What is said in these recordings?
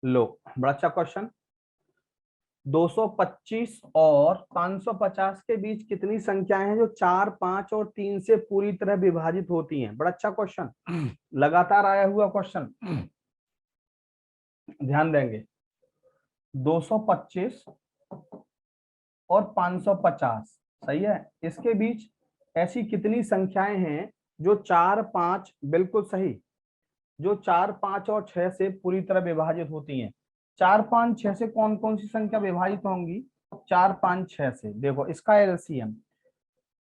लो, बड़ा अच्छा क्वेश्चन। 225 और 550 के बीच कितनी संख्याएं हैं जो 4, 5 और 3 से पूरी तरह विभाजित होती हैं? बड़ा अच्छा क्वेश्चन, लगातार आया हुआ क्वेश्चन, ध्यान देंगे। 225 और 550, सही है। इसके बीच ऐसी कितनी संख्याएं हैं जो 4, 5, बिल्कुल सही, जो 4, 5 और 6 से पूरी तरह विभाजित होती हैं। 4, 5, 6 से कौन कौन सी संख्या विभाजित होंगी? 4, 5, 6 से। देखो इसका एलसीएम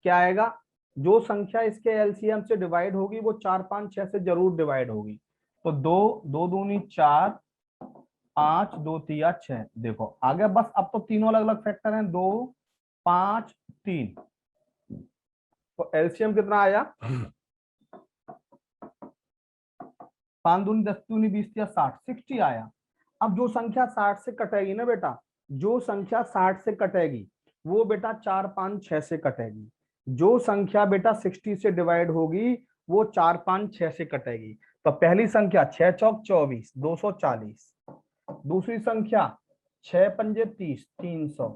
क्या आएगा? जो संख्या इसके एलसीएम से डिवाइड होगी वो 4, 5, 6 से जरूर डिवाइड होगी। तो 2, 2 दूनी 4, 5, 2 तिया 6। देखो आगे बस, अब तो तीनों अलग अलग फैक्टर हैं, 2, 5, 3। तो एलसीएम कितना आया? 5 दूनी 10 दूनी 20 या 60, 60 आया। अब जो संख्या 60 से कटेगी ना बेटा, जो संख्या 60 से कटेगी वो बेटा 4, 5, 6 से कटेगी। जो संख्या बेटा 60 से डिवाइड होगी वो 4, 5, 6 से कटेगी। तो पहली संख्या 6 चौक 24, 240। दूसरी संख्या 6 पंजे 30, 300।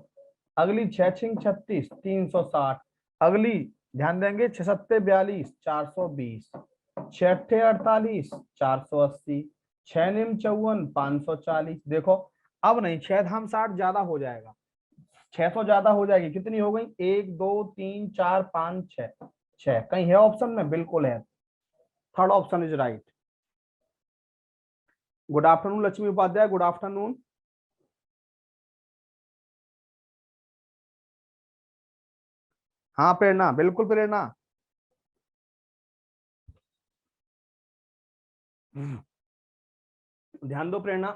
अगली 6 छिंग 36, 360। अगली ध्यान देंगे 6 सत्ते 42, 420। 6 अट्ठे 48, 480। 6 निम 54, 540। देखो अब नहीं, 6 धाम 60 ज्यादा हो जाएगा, 600 ज्यादा हो जाएगी। कितनी हो गई? 1, 2, 3, 4, 5, 6। 6 कहीं है ऑप्शन में? बिल्कुल है, third option is right. Good afternoon Lakshmi Upadhyay, good afternoon. हाँ प्रेरणा, बिल्कुल प्रेरणा। ध्यान दो प्रेरणा।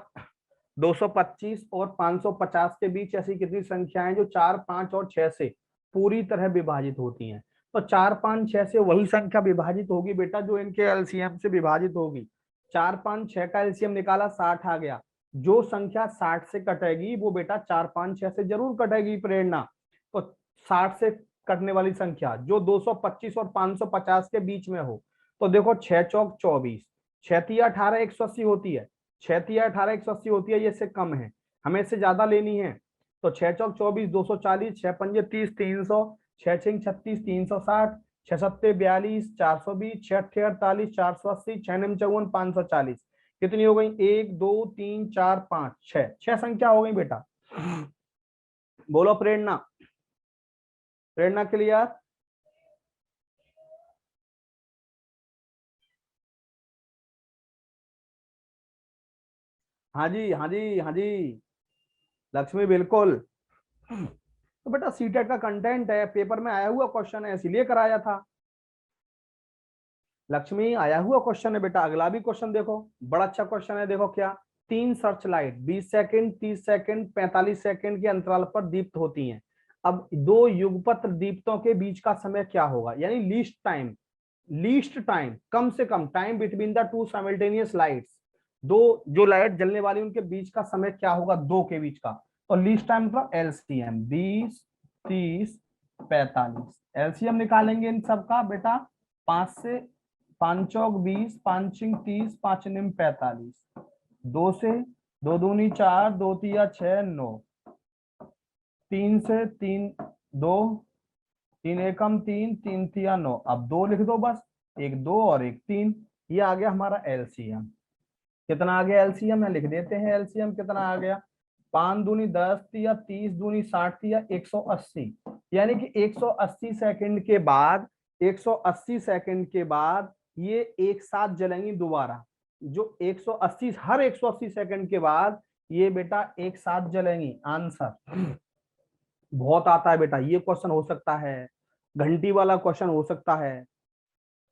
225 और 550 के बीच ऐसी कितनी संख्याएं जो 4, 5 और 6 से पूरी तरह विभाजित होती हैं? तो 4, 5, 6 से वही संख्या विभाजित होगी बेटा जो इनके एलसीएम से विभाजित होगी। 4, 5, 6 का एलसीएम निकाला, 60 आ गया। जो संख्या 60 से कटेगी वो बेटा 4, 5, 6 से जरूर कटेगी प्रेरणा। तो 60 से कटने वाली संख्या जो 225 और 550 के बीच में हो, तो देखो 6 चौक 24, 6 तिया 18, 180 होती है। 6 तिया 18, 180 होती है, ये इससे कम है, हमें इससे ज्यादा लेनी है। तो 6 चौक 24, 240। 6 पंजे 30, 300। 6 छिंग 36, 360। 6 सत्ते 42, 420। 6 अट्ठे 48, 480। 6 निम 54, 540। कितनी हो गई? 1, 2, 3, 4, 5, 6। 6 संख्या हो गई बेटा। बोलो प्रेरणा, प्रेरणा क्लियर? हाँ जी, हाँ जी, हाँ जी लक्ष्मी, बिल्कुल। तो बेटा सीटेट का कंटेंट है, पेपर में आया हुआ क्वेश्चन है, इसीलिए कराया था। लक्ष्मी आया हुआ क्वेश्चन है बेटा। अगला भी क्वेश्चन देखो, बड़ा अच्छा क्वेश्चन है। देखो क्या, 3 search light 20 second, 30 second, 45 second के अंतराल पर दीप्त होती हैं। अब दो युगपत्र दीप्तों के बीच का समय क्या होगा? यानी लीस्ट टाइम, लीस्ट टाइम, कम से कम time between the two simultaneous lights. दो जो लाइट जलने वाली उनके बीच का समय क्या होगा? दो के बीच का। तो लीस्ट टाइम मतलब एलसीएम 20, 30, 45। एलसीएम निकालेंगे इन सबका बेटा। 5 से 5 चौक 20, 5 छिंग 30, 5 निम 45। 2 से 2 दूनी 4, 2 तिया 6, 9। 3 से 3, 2, 3 एकम 3, 3 तिया 9। अब 2 लिख दो बस, एक 2 और एक 3। ये आ गया हमारा एलसीएम। कितना आ गया एलसीएम? है लिख देते हैं एलसीएम कितना आ गया। 5 दूनी 10 तिया 30 दूनी 60 तिया 180। यानी कि 180 सेकंड के बाद, 180 सेकंड के बाद ये एक साथ जलेंगी दोबारा। जो 180, हर 180 सेकंड के बाद ये बेटा एक साथ जलेंगी। आंसर बहुत आता है बेटा, ये क्वेश्चन हो सकता है, घंटी वाला क्वेश्चन हो सकता है,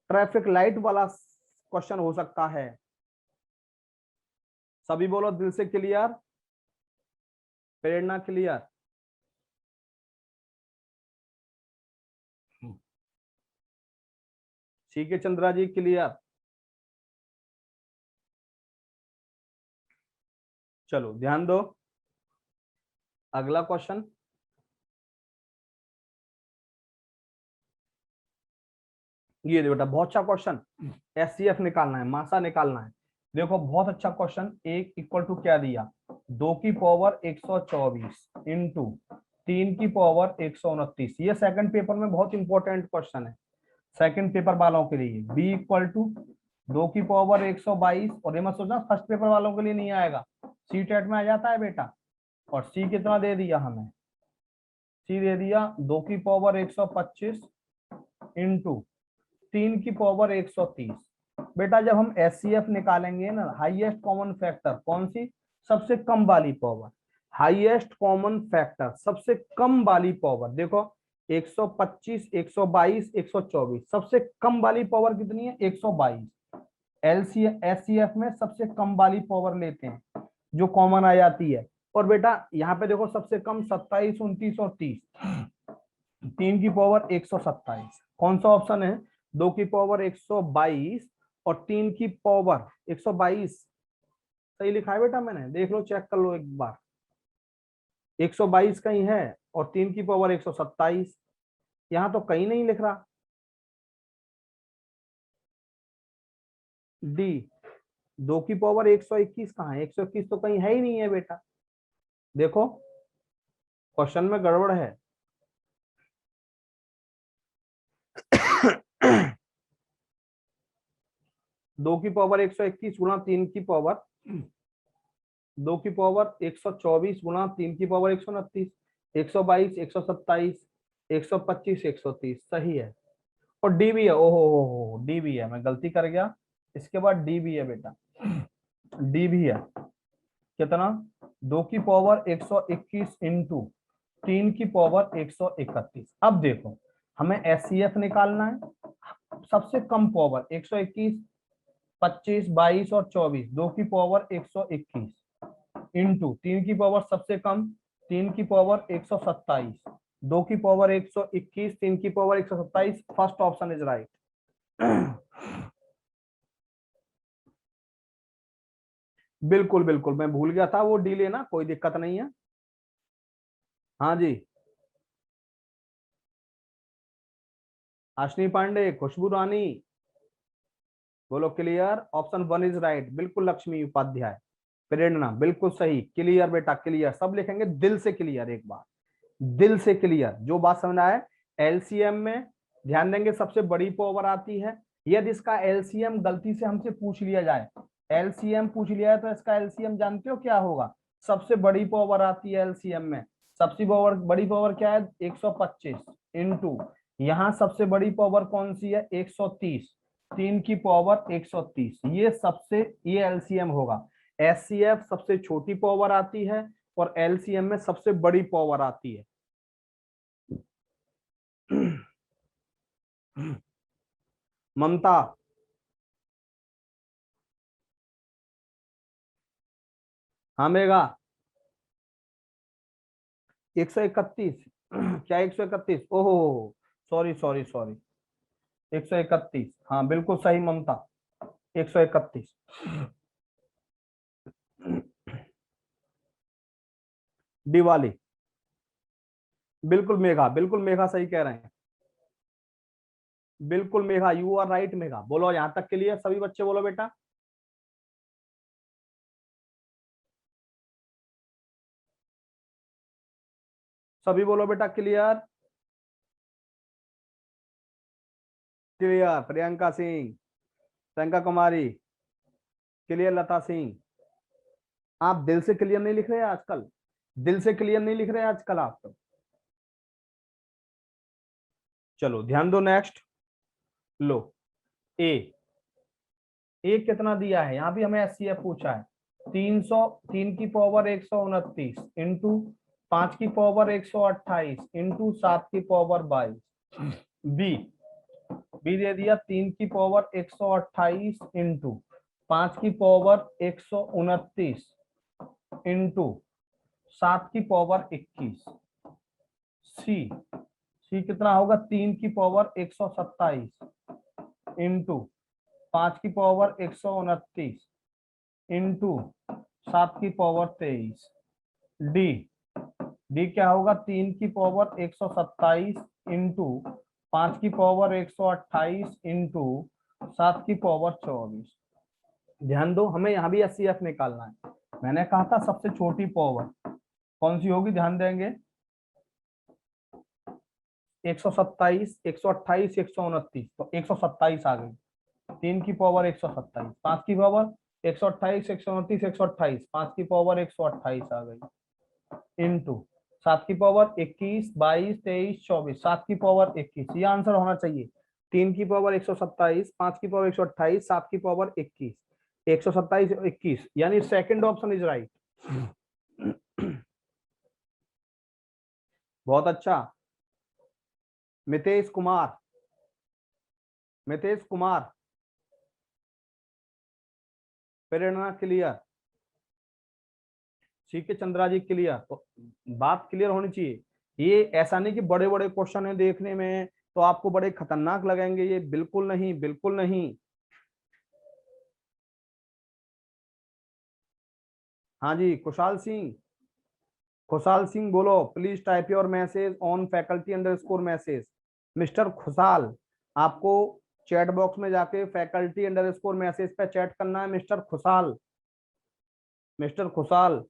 ट्रैफिक लाइट वाला क्वेश्चन हो सकता है। सभी बोलो दिल से क्लियर? प्रेरणा क्लियर? ठीक है चंद्रा जी क्लियर? चलो ध्यान दो, अगला क्वेश्चन। ये बेटा बहुत अच्छा क्वेश्चन, एससीएफ निकालना है, मासा निकालना है। देखो बहुत अच्छा क्वेश्चन। एक इक्वल टू क्या दिया, 2 की पावर 124 इंटू 3 की पावर 129। ये सेकंड पेपर में बहुत इंपॉर्टेंट क्वेश्चन है, सेकंड पेपर वालों के लिए। बी इक्वल टू 2 की पावर 122, और ये मत सोचना फर्स्ट पेपर वालों के लिए नहीं आएगा, सी टेट में आ जाता है बेटा। और सी कितना दे दिया हमें, सी दे दिया 2 की पावर 125 इंटू 3 की पावर 130। बेटा जब हम एचसीएफ निकालेंगे ना, हाईएस्ट कॉमन फैक्टर, कौन सी, सबसे कम वाली पावर, हाईएस्ट कॉमन फैक्टर सबसे कम वाली पावर। देखो 125, 122, 124, सबसे कम वाली पावर कितनी है, 122। एचसीएफ में सबसे कम वाली पावर लेते हैं जो कॉमन आ जाती है। और बेटा यहाँ पे देखो सबसे कम 27, 29 और 30, 3 की पावर 127। कौन सा ऑप्शन है, 2 की पावर 122 और 3 की पावर 122। सही लिखा है बेटा मैंने, देख लो चेक कर लो एक बार। 122 कहीं है और 3 की पावर 127, यहां तो कहीं नहीं लिख रहा। डी 2 की पावर 121 कहाँ है, 121 तो कहीं है ही नहीं है बेटा। देखो क्वेश्चन में गड़बड़ है। 2 की पावर 121 गुणा 3 की पावर, 2 की पावर 124 गुणा 3 की पावर 129, 122, 127, 125, 130, सही है। और डी भी है, ओहो हो डी भी है, मैं गलती कर गया। इसके बाद डी भी है बेटा, डी भी है। कितना, 2 की पावर 121 इंटू 3 की पावर 131। अब देखो हमें एचसीएफ निकालना है, सबसे कम पावर 121, 25, 22 और 24, 2 की पावर 121 इंटू 3 की पावर सबसे कम 3 की पावर 127, 2 की पावर 121, 3 की power 127। First option is right. बिल्कुल बिल्कुल, मैं भूल गया था वो डी लेना, कोई दिक्कत नहीं है। हाँ जी, अश्विनी पांडे, खुशबू रानी, बोलो क्लियर। ऑप्शन 1 इज राइट, बिल्कुल। लक्ष्मी उपाध्याय, प्रेरणा, बिल्कुल सही। क्लियर बेटा क्लियर, सब लिखेंगे दिल से क्लियर, एक बार दिल से क्लियर जो बात समझ आए। एलसीएम में ध्यान देंगे सबसे बड़ी पावर आती है। यदि इसका एलसीएम गलती से हमसे पूछ लिया जाए, एलसीएम पूछ लिया है, तो इसका एलसीएम जानते हो क्या होगा, सबसे बड़ी पावर आती है एलसीएम में। सबसे बड़ी पावर क्या है, 125 इंटू, यहाँ सबसे बड़ी पावर कौन सी है, 130, 3 की पावर 130। ये सबसे, ये एलसीएम होगा। एचसीएफ सबसे छोटी पावर आती है और एलसीएम में सबसे बड़ी पावर आती है। ममता, हाँ मेगा, 131। क्या 131, ओहो, सॉरी सॉरी सॉरी, 131, हाँ बिल्कुल सही ममता, 131। दिवाली, बिल्कुल मेघा, बिल्कुल मेघा सही कह रहे हैं, बिल्कुल Megha, you are right Megha. बोलो यहां तक के लिए सभी बच्चे बोलो बेटा। सभी बोलो बेटा clear. Clear Priyanka Singh, Priyanka Kumari, clear लता सिंह। आप दिल से क्लियर नहीं लिख रहे आजकल, दिल से क्लियर नहीं लिख रहे आजकल आप तो। चलो ध्यान दो, नेक्स्ट लो। ए, ए कितना दिया है, यहाँ भी हमें एचसीएफ पूछा है। 300, 3 की पावर 129 इंटू 5 की पावर 128 इंटू 7 की पावर 22। बी, बी दे दिया 3 की पावर 128 इंटू 5 की पावर 129 इंटू 7 की पावर 21। सी, सी कितना होगा, 3 की पावर 127 इंटू 5 की पावर 129 इंटू 7 की पावर 23। डी, डी क्या होगा, 3 की पावर 127 इंटू 5 की पावर 128 इंटू 7 की पावर 24। ध्यान दो, हमें यहाँ भी HCF निकालना है। मैंने कहा था सबसे छोटी पावर कौन सी होगी, ध्यान देंगे 127, 128, 129, तो 127 आ गई। 3 की पावर 127, 5 की पावर 128, 129, 128, 5 की पावर 128 आ गई, इंटू 7 की पावर 21, 22, 23, 24, 7 की पावर 21, ये आंसर होना चाहिए। 3 की पावर 127, 5 की पावर 128, 7 की पावर 21, 127, 21, यानी सेकंड ऑप्शन इज राइट। बहुत अच्छा मितेश कुमार, मितेश कुमार, प्रेरणा क्लियर, ठीक है चंद्रा जी क्लियर। तो बात क्लियर होनी चाहिए। ये ऐसा नहीं कि बड़े बड़े क्वेश्चन है देखने में तो आपको बड़े खतरनाक लगेंगे, ये बिल्कुल नहीं, बिल्कुल नहीं। हाँ जी खुशहाल सिंह, खुशहाल सिंह बोलो, please type your message on faculty underscore message. Mister खुशहाल, आपको चैट बॉक्स में जाके फैकल्टी अंडरस्कोर मैसेज पे चैट करना है मिस्टर खुशहाल, मिस्टर खुशहाल।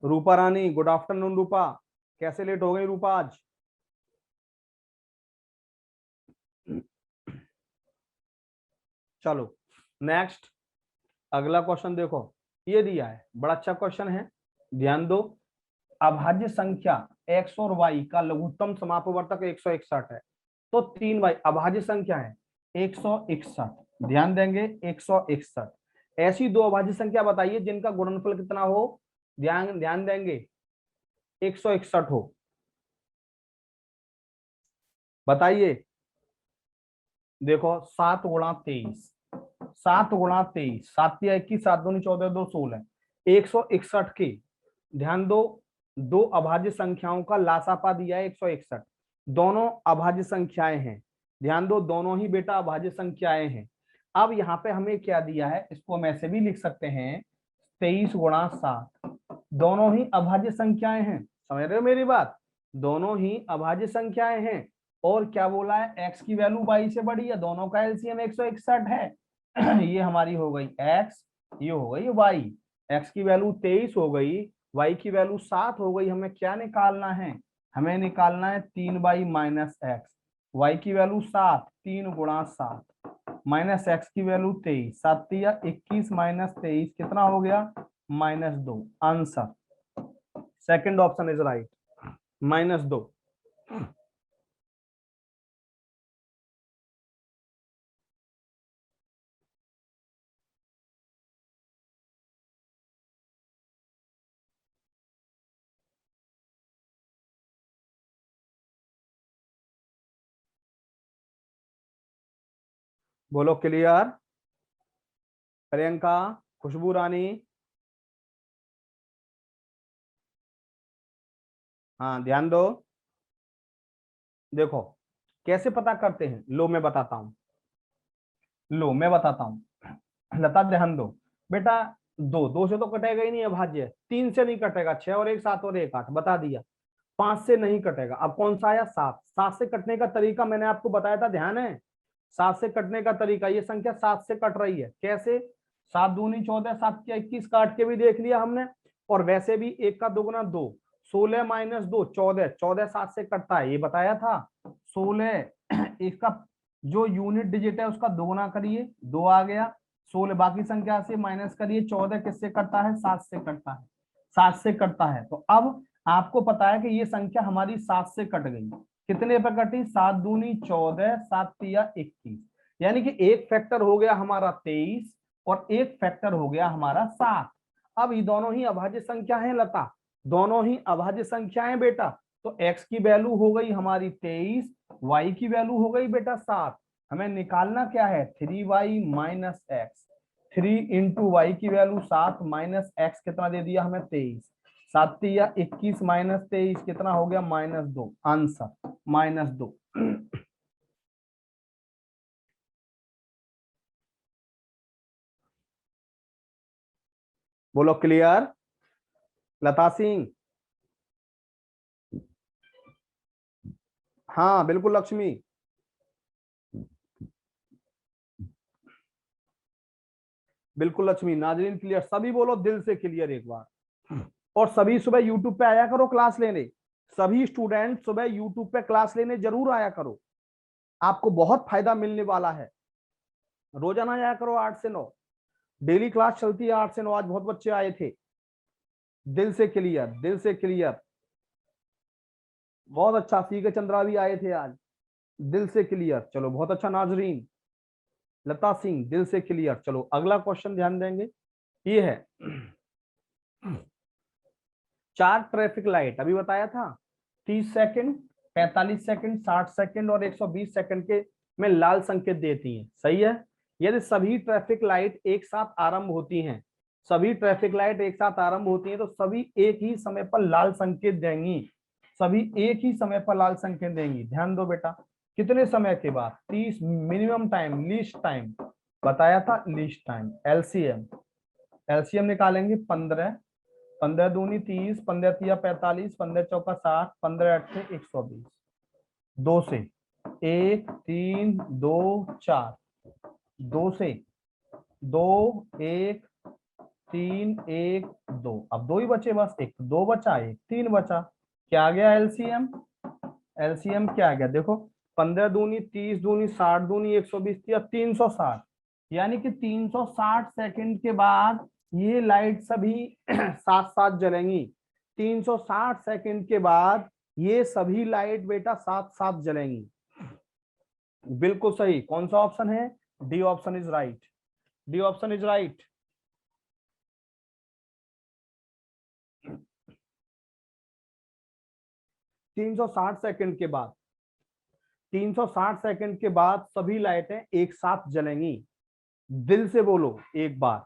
रूपा रानी, गुड आफ्टरनून रूपा, कैसे लेट हो गई रूपा आज? चलो नेक्स्ट, अगला क्वेश्चन देखो, ये दिया है, बड़ा अच्छा क्वेश्चन है, ध्यान दो। अभाज्य संख्या x और y का लघुत्तम समापवर्तक 161 है, तो 3y अभाज्य संख्या है 161, ध्यान देंगे 161। ऐसी दो अभाज्य संख्या बताइए जिनका गुणनफल कितना हो, ध्यान ध्यान देंगे 161 हो, बताइए। देखो 7 × 23, 7 × 23, 7 × 21, 7 × 2 = 14, 2 = 16, 161 के, ध्यान दो, दो अभाज्य संख्याओं का लासापा दिया है 161, दोनों अभाज्य संख्याएं हैं, ध्यान दो दोनों ही बेटा अभाज्य संख्याएं हैं। अब यहाँ पे हमें क्या दिया है, इसको हम ऐसे भी लिख सकते हैं 23 × 7, दोनों ही अभाज्य संख्याएं हैं, समझ रहे हो मेरी बात, दोनों ही अभाज्य संख्याएं हैं। और क्या बोला है, x की वैल्यू y से बड़ी है, दोनों का एलसीएम 161 है। ये हमारी हो गई x, ये हो गई y, x की वैल्यू 23 हो गई, y की वैल्यू 7 हो गई। हमें क्या निकालना है, हमें निकालना है 3y माइनस एक्स, y की वैल्यू 7, 3 × 7 माइनस x की वैल्यू 23, 7 या 21 माइनस 23 कितना हो गया, -2, answer second option is right, -2। बोलो क्लियर, प्रियंका, खुशबू रानी, हाँ ध्यान दो। देखो कैसे पता करते हैं, लो मैं बताता हूं, लो मैं बताता हूं, लता ध्यान दो बेटा, दो दो से तो कटेगा ही नहीं अभाज्य, 3 से नहीं कटेगा, 6 और 1 7 और 1 8 बता दिया, 5 से नहीं कटेगा, अब कौन सा आया 7, 7 से कटने का तरीका मैंने आपको बताया था, ध्यान है, 7 से कटने का तरीका, ये संख्या 7 से कट रही है, कैसे, 7 दूनी 14, 7 के 21 काट के भी देख लिया हमने, और वैसे भी 1 का दोगुना 2, 16 माइनस 2 14, 14 7 से कटता है ये बताया था, 16 इसका जो यूनिट डिजिट है उसका दोगुना करिए, 2 आ गया, 16 बाकी संख्या से माइनस करिए, 14 किससे कटता है, 7 से कटता है, 7 से कटता है। तो अब आपको पता है कि ये संख्या हमारी 7 से कट गई, कितने पे कटी, 7 दूनी 14, 7 तिया 21, यानी कि एक फैक्टर हो गया हमारा 23 और एक फैक्टर हो गया हमारा 7। अब ये दोनों ही अभाज्य संख्या है लता, दोनों ही अभाज्य संख्याएं बेटा, तो x की वैल्यू हो गई हमारी 23, y की वैल्यू हो गई बेटा 7, हमें निकालना क्या है 3y minus x, 3 into y की वैल्यू 7 माइनस एक्स कितना दे दिया हमें 23, 7 या 21 माइनस 23 कितना हो गया -2, आंसर -2। बोलो क्लियर, लता सिंह, हाँ बिल्कुल लक्ष्मी, बिल्कुल लक्ष्मी। नाजरीन क्लियर, सभी बोलो दिल से क्लियर एक बार। और सभी सुबह यूट्यूब पे आया करो क्लास लेने, सभी स्टूडेंट सुबह यूट्यूब पे क्लास लेने जरूर आया करो, आपको बहुत फायदा मिलने वाला है। रोजाना आया करो 8 से 9, डेली क्लास चलती है 8 से 9। आज बहुत बच्चे आए थे, दिल से क्लियर, दिल से क्लियर, बहुत अच्छा। सी के चंद्रा भी आए थे आज, दिल से क्लियर, चलो बहुत अच्छा। नाजरीन लता सिंह दिल से क्लियर। चलो अगला क्वेश्चन ध्यान देंगे, ये है 4 ट्रैफिक लाइट अभी बताया था, 30 सेकंड, 45 सेकंड, 60 सेकंड और 120 सेकंड के में लाल संकेत देती हैं, सही है। यदि सभी ट्रैफिक लाइट एक साथ आरंभ होती हैं, सभी ट्रैफिक लाइट एक साथ आरंभ होती हैं तो सभी एक ही समय पर लाल संकेत देंगी, सभी एक ही समय पर लाल संकेत देंगी। ध्यान दो बेटा, कितने समय के बाद? 30 मिनिमम टाइम, लीस्ट टाइम बताया था, लीस्ट टाइम। एलसीएम, एलसीएम निकालेंगे 15, 15 दूनी 30, 15 तिया 45, 15 चौका 60, 15 अट्ठे 120। 2 से 1 3 2 4, 2 से 2 1 3 1 2, अब 2 ही बचे बस, एक 2 बचा, एक 3 बचा। क्या आ गया एलसीएम? एलसीएम क्या आ गया देखो, 15 दूनी 30 दूनी 60 दूनी 120 या 360, यानी कि 360 सेकंड के बाद ये लाइट सभी साथ साथ जलेंगी। 360 सेकंड के बाद ये सभी लाइट बेटा साथ साथ जलेंगी। बिल्कुल सही, कौन सा ऑप्शन है? D option is right, D option is right. 360 second के बाद, 360 सेकंड के बाद सभी लाइटें एक साथ जलेंगी। दिल से बोलो एक बार,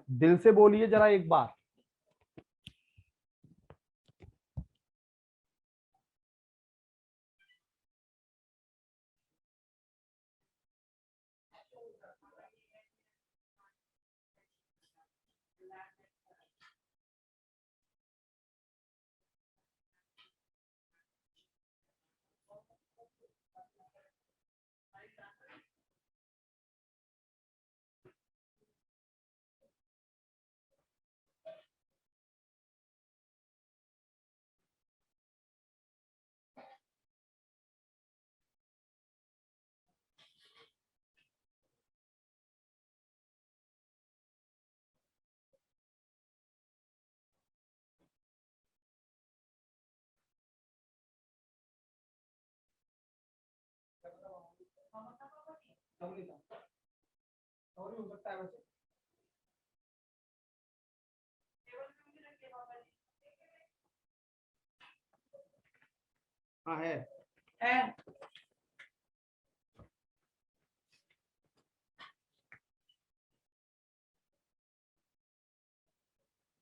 दिल से बोलिए जरा एक बार। हाँ है।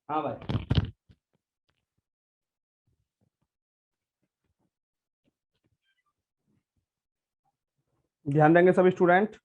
हाँ भाई, ध्यान देंगे सभी स्टूडेंट।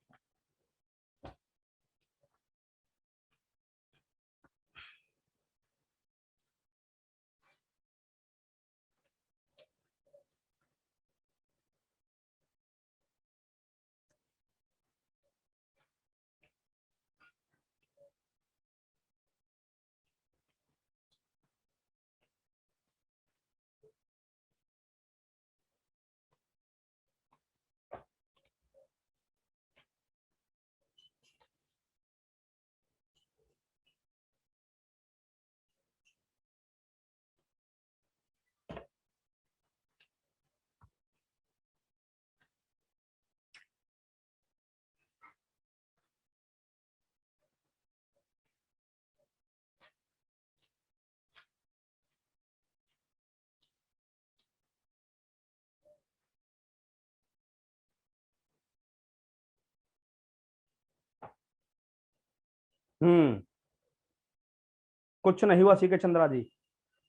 कुछ नहीं हुआ सी के चंद्रा जी।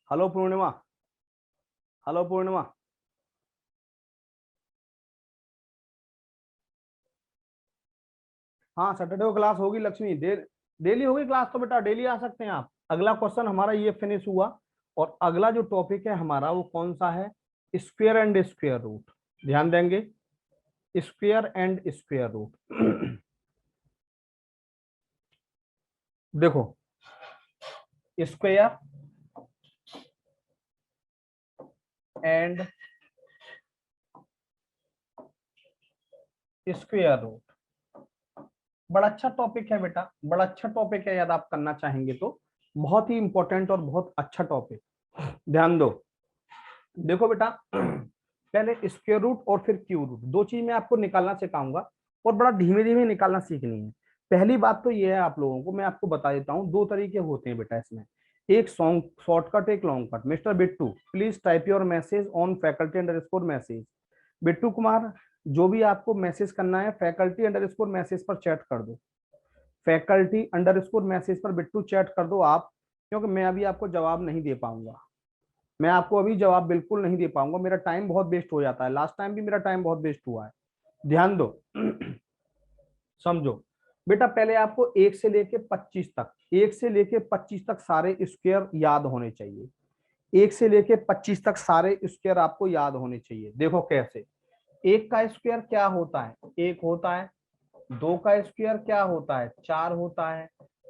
हेलो पूर्णिमा, हेलो पूर्णिमा। हाँ सैटरडे को क्लास होगी लक्ष्मी, डेली होगी क्लास, तो बेटा डेली आ सकते हैं आप। अगला क्वेश्चन हमारा ये फिनिश हुआ, और अगला जो टॉपिक है हमारा वो कौन सा है? स्क्वायर एंड स्क्वायर रूट, ध्यान देंगे, स्क्वायर एंड स्क्वायर रूट। देखो स्क्वायर एंड स्क्वायर रूट बड़ा अच्छा टॉपिक है बेटा, बड़ा अच्छा टॉपिक है, याद आप करना चाहेंगे तो बहुत ही इंपॉर्टेंट और बहुत अच्छा टॉपिक, ध्यान दो। देखो बेटा पहले स्क्वायर रूट और फिर क्यूब रूट, दो चीज मैं आपको निकालना सिखाऊंगा और बड़ा धीमे धीमे निकालना सीखनी है। पहली बात तो ये है, आप लोगों को मैं आपको बता देता हूँ, दो तरीके होते हैं बेटा इसमें, एक सॉन्ग शॉर्टकट एक long cut. Mister Bittu please type your message on faculty underscore message. Bittu Kumar जो भी आपको मैसेज करना है फैकल्टी अंडरस्कोर मैसेज पर चैट कर दो, फैकल्टी अंडरस्कोर मैसेज पर बिट्टू चैट कर दो आप, क्योंकि मैं अभी आपको जवाब नहीं दे पाऊंगा, मैं आपको अभी जवाब बिल्कुल नहीं दे पाऊंगा, मेरा टाइम बहुत वेस्ट हो जाता है, लास्ट टाइम भी मेरा टाइम बहुत वेस्ट हुआ है, ध्यान दो। समझो बेटा, पहले आपको 1 से लेके 25 तक, 1 से लेके 25 तक सारे स्क्वायर याद होने चाहिए, 1 से लेके 25 तक सारे स्क्वायर आपको याद होने चाहिए। देखो कैसे, 1 का स्क्वायर क्या होता है, 1 होता है, 2 का स्क्वायर क्या होता है, 4 होता है,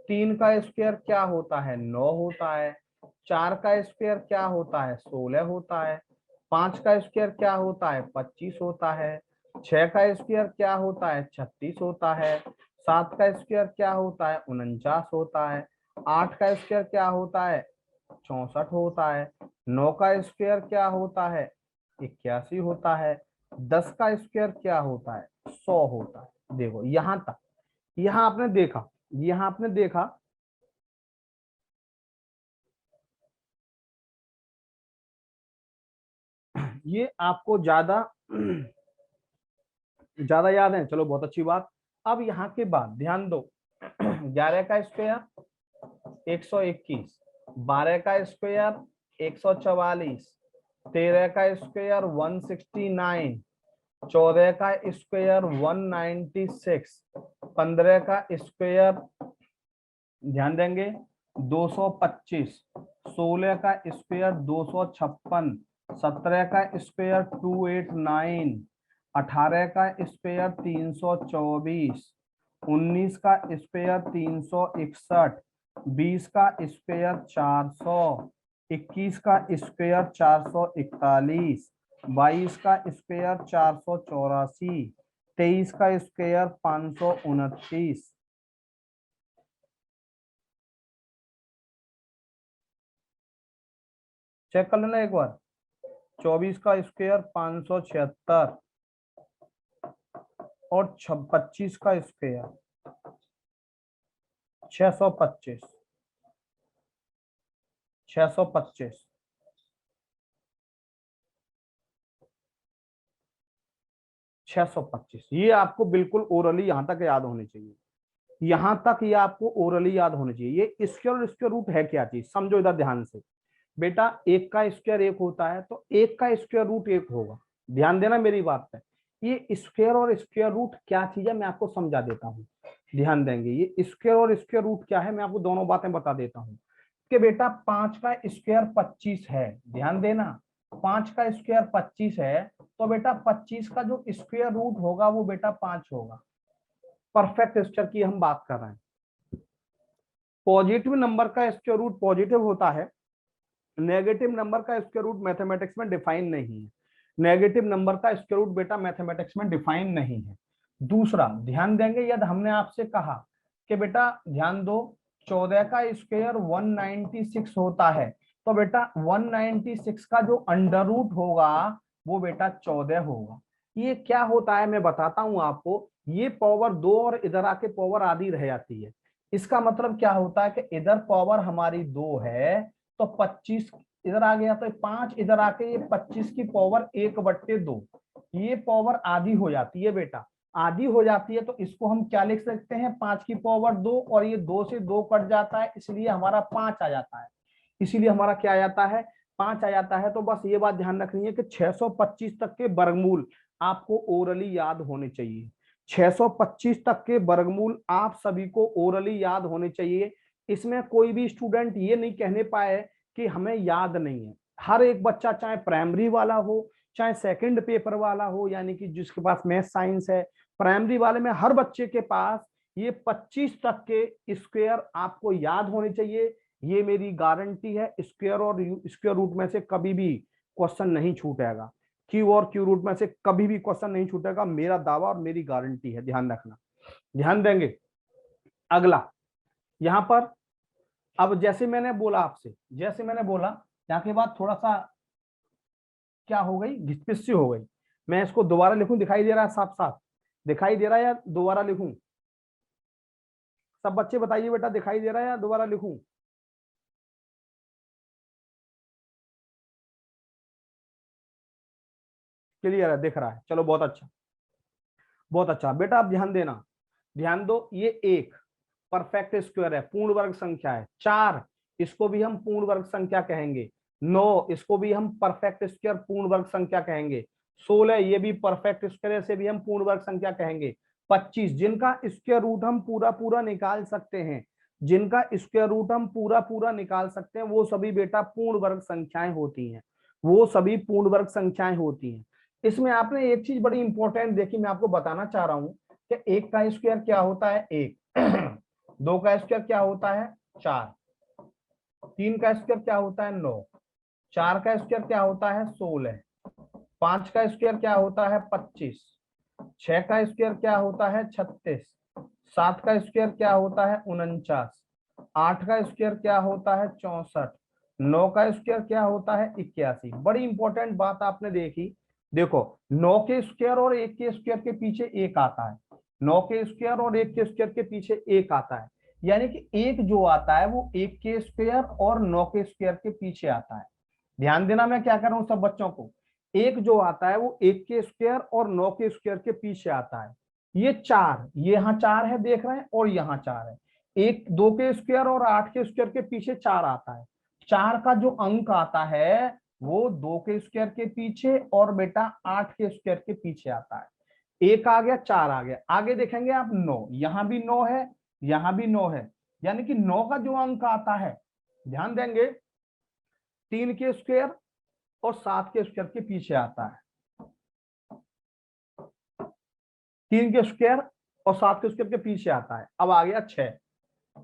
3 का स्क्वायर क्या होता है, 9 होता है, 4 का स्क्वायर क्या होता है, 16 होता है, 5 का स्क्वायर क्या होता है, 25 होता है, 6 का स्क्वायर क्या होता है, 36 होता है, 7 का स्क्वायर क्या होता है, 49 होता है, 8 का स्क्वायर क्या होता है, 64 होता है, 9 का स्क्वायर क्या होता है, 81 होता है, 10 का स्क्वायर क्या होता है, 100 होता है। देखो यहां तक, यहां आपने देखा, यहां आपने देखा, ये आपको ज्यादा ज्यादा याद है, चलो बहुत अच्छी बात। अब यहाँ के बाद ध्यान दो, 11 का स्क्वायर 121, 12 का स्क्वायर 144, 13 का स्क्वायर 169, 14 का स्क्वायर 196, 15 का स्क्वायर ध्यान देंगे 225, 16 का स्क्वायर 256, 17 का स्क्वायर 289, 18 का स्क्वायर 324, 19 का स्क्वायर 361, 20 का स्क्वायर 400, 21 का स्क्वायर 441, 22 का स्क्वायर 484, 23 का स्क्वायर 529, चेक कर लेना एक बार, 24 का स्क्वायर 576 और 25 का स्क्वायर 625, 625, 625, ये आपको बिल्कुल ओरली यहां तक याद होनी चाहिए, यहां तक ये आपको ओरली याद होनी चाहिए। ये स्क्वायर और स्क्वायर रूट है क्या चीज, समझो इधर ध्यान से बेटा, 1 का स्क्वायर 1 होता है तो 1 का स्क्वायर रूट 1 होगा, ध्यान देना मेरी बात पे। ये स्क्वायर और स्क्वायर रूट क्या चीज है मैं आपको समझा देता हूँ, ध्यान देंगे। ये स्क्वायर और स्क्वायर रूट क्या है मैं आपको दोनों बातें बता देता हूँ कि बेटा 5 का स्क्वायर 25 है, ध्यान देना, 5 का स्क्वायर 25 है, तो बेटा 25 का जो स्क्वायर रूट होगा वो बेटा 5 होगा। परफेक्ट स्ट्रक्चर की हम बात कर रहे हैं। पॉजिटिव नंबर का स्क्वायर रूट पॉजिटिव होता है, नेगेटिव नंबर का स्क्वायर रूट मैथमेटिक्स में डिफाइन नहीं है, नेगेटिव नंबर का स्क्वायर रूट बेटा मैथमेटिक्स में डिफाइन नहीं है। दूसरा ध्यान देंगे, यदि हमने आपसे कहा कि बेटा ध्यान दो 14 का स्क्वायर 196 होता है, तो बेटा 196 का जो अंडर रूट होगा वो बेटा 14 होगा। ये क्या होता है मैं बताता हूं आपको, ये पावर 2 और इधर आके पावर आधी रह जाती है, इसका मतलब क्या होता है कि इधर पावर हमारी 2 है तो 25 इधर आ गया, तो 5 इधर आके ये 25 की पावर 1/2, ये पावर आधी हो जाती है बेटा, आधी हो जाती है, तो इसको हम क्या लिख सकते हैं, 5 की पावर 2, और ये 2 से 2 कट जाता है, इसलिए हमारा 5 आ जाता है, इसीलिए हमारा क्या आ जाता है, 5 आ जाता है। तो बस ये बात ध्यान रखनी है कि 625 तक के वर्गमूल आपको ओरली याद होने चाहिए, 625 तक के वर्गमूल आप सभी को ओरली याद होने चाहिए। इसमें कोई भी स्टूडेंट ये नहीं कहने पाए कि हमें याद नहीं है, हर एक बच्चा चाहे प्राइमरी वाला हो चाहे सेकंड पेपर वाला हो, यानी कि जिसके पास मैथ साइंस है, प्राइमरी वाले में हर बच्चे के पास ये 25 तक के स्क्वायर आपको याद होने चाहिए। ये मेरी गारंटी है, स्क्वायर और स्क्वायर रूट में से कभी भी क्वेश्चन नहीं छूटेगा, क्यू और क्यू रूट में से कभी भी क्वेश्चन नहीं छूटेगा, मेरा दावा और मेरी गारंटी है, ध्यान रखना, ध्यान देंगे। अगला यहां पर, अब जैसे मैंने बोला आपसे, जैसे मैंने बोला यहाँ के बाद थोड़ा सा क्या हो गई, घिसपिस हो गई। मैं इसको दोबारा लिखूं, दिखाई दे रहा है साफ साफ, दिखाई दे रहा है या दोबारा लिखूं? सब बच्चे बताइए बेटा, दिखाई दे रहा है या दोबारा लिखूं? क्लियर है, दिख रहा है, चलो बहुत अच्छा, बहुत अच्छा। बेटा आप ध्यान देना, ध्यान दो। ये एक परफेक्ट स्क्वायर है, पूर्ण वर्ग संख्या है। 4 इसको भी हम पूर्ण वर्ग संख्या कहेंगे। 9 इसको भी हम परफेक्ट स्क्वायर पूर्ण वर्ग संख्या कहेंगे। 16 ये भी परफेक्ट स्क्वायर से भी हम पूर्ण वर्ग संख्या कहेंगे। 25 जिनका स्क्वायर रूट हम पूरा पूरा निकाल सकते हैं, जिनका स्क्वायर रूट हम पूरा पूरा निकाल सकते हैं, वो सभी बेटा पूर्ण वर्ग संख्याएं होती हैं, वो सभी पूर्ण वर्ग संख्याएं होती हैं। इसमें आपने एक चीज बड़ी इंपॉर्टेंट देखी, मैं आपको बताना चाह रहा हूं कि एक का स्क्वायर क्या होता है, एक। दो का स्क्वायर क्या होता है, 4। तीन का स्क्वायर क्या होता है, 9। चार का स्क्वायर क्या होता है, 16। पांच का स्क्वायर क्या होता है, 25। छह का स्क्वायर क्या होता है, 36। सात का स्क्वायर क्या होता है, 49। आठ का स्क्वायर क्या होता है, 64। नौ का स्क्वायर क्या होता है, 81। बड़ी इंपॉर्टेंट बात आपने देखी, देखो 9 के स्क्वायर और 1 के स्क्वायर के पीछे एक आता है, 9 के स्क्वायर और 1 के स्क्वायर के पीछे एक आता है, यानी कि एक जो आता है वो 1 के स्क्वायर और 9 के स्क्वायर के पीछे आता है। ध्यान देना मैं क्या कर रहा हूं सब बच्चों को, एक जो आता है वो 1 के स्क्वायर और 9 के स्क्वायर के पीछे आता है। ये 4, ये यहाँ 4 है देख रहे हैं, और यहाँ 4 है। एक 2 के स्क्वायर और 8 के स्क्वायर के पीछे 4 आता है। 4 का जो अंक आता है वो 2 के स्क्वायर के पीछे और बेटा 8 के स्क्वायर के पीछे आता है। एक आ गया, 4 आ गया, आगे देखेंगे आप 9, यहां भी 9 है, यहां भी 9 है, यानी कि 9 का जो अंक आता है, ध्यान देंगे, 3 के स्क्वायर और 7 के स्क्वायर के पीछे आता है। 3 के स्क्वायर और 7 के स्क्वायर के पीछे आता है। अब आ गया 6,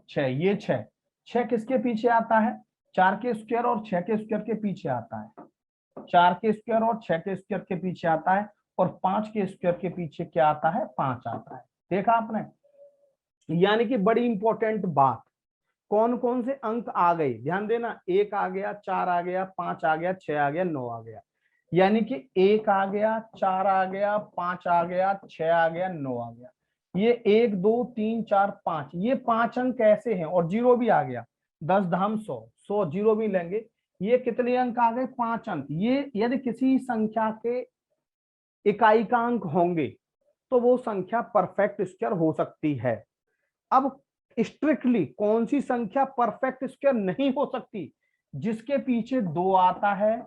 6 ये 6, 6 किसके पीछे आता है, 4 के स्क्वायर और 6 के स्क्वायर के पीछे आता है। 4 के स्क्वायर और 6 के स्क्वायर के पीछे आता है, और 5 के स्क्वायर के पीछे क्या आता है, 5 आता है। देखा आपने, यानी कि बड़ी इंपॉर्टेंट बात, कौन कौन से अंक आ गए, ध्यान देना, 1 आ गया, 4 आ गया, 5 आ गया, 6 आ गया, 9 आ गया, यानी कि 1 आ गया, 4 आ गया, 5 आ गया, 6 आ गया, 9 आ गया। ये 1 2 3 4 5, ये 5 अंक ऐसे हैं, और जीरो भी आ गया, 10 धाम 100, 100 जीरो भी लेंगे, ये कितने अंक आ गए, 5 अंक। ये यदि किसी संख्या के इकाई का अंक होंगे तो वो संख्या परफेक्ट स्क्वायर हो सकती है। अब स्ट्रिक्टली कौन सी संख्या परफेक्ट स्क्वायर नहीं हो सकती, जिसके पीछे 2 आता है,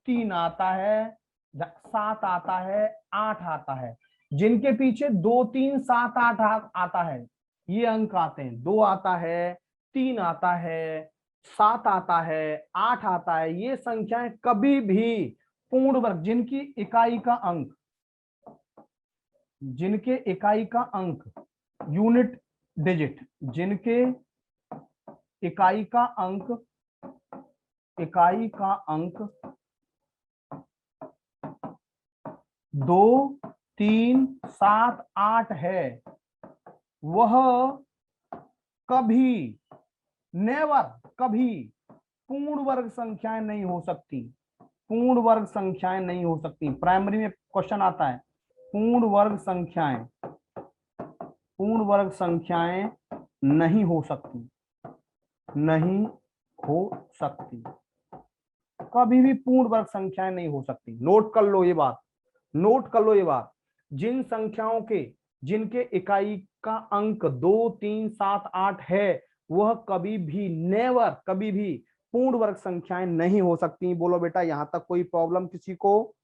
3 आता है, 7 आता है, 8 आता है, जिनके पीछे 2 3 7 8 आता है, ये अंक आते हैं, 2 आता है, 3 आता है, 7 आता है, 8 आता है, ये संख्याएं कभी भी पूर्ण वर्ग, जिनकी इकाई का अंक, जिनके इकाई का अंक यूनिट डिजिट, जिनके इकाई का अंक, इकाई का अंक 2 3 7 8 है, वह कभी, नेवर, कभी पूर्ण वर्ग संख्याएं नहीं हो सकती, पूर्ण वर्ग संख्याएं नहीं हो सकती। प्राइमरी में क्वेश्चन आता है, पूर्ण वर्ग संख्याएं, पूर्ण वर्ग संख्याएं नहीं हो सकती, नहीं हो सकती, कभी भी पूर्ण वर्ग संख्याएं नहीं हो सकती। नोट कर लो ये बात, नोट कर लो ये बात, जिन संख्याओं के, जिनके इकाई का अंक 2 3 7 8 है, वह कभी भी, नेवर, कभी भी पूर्ण वर्ग संख्याएं नहीं हो सकती। बोलो बेटा यहां तक कोई प्रॉब्लम किसी को,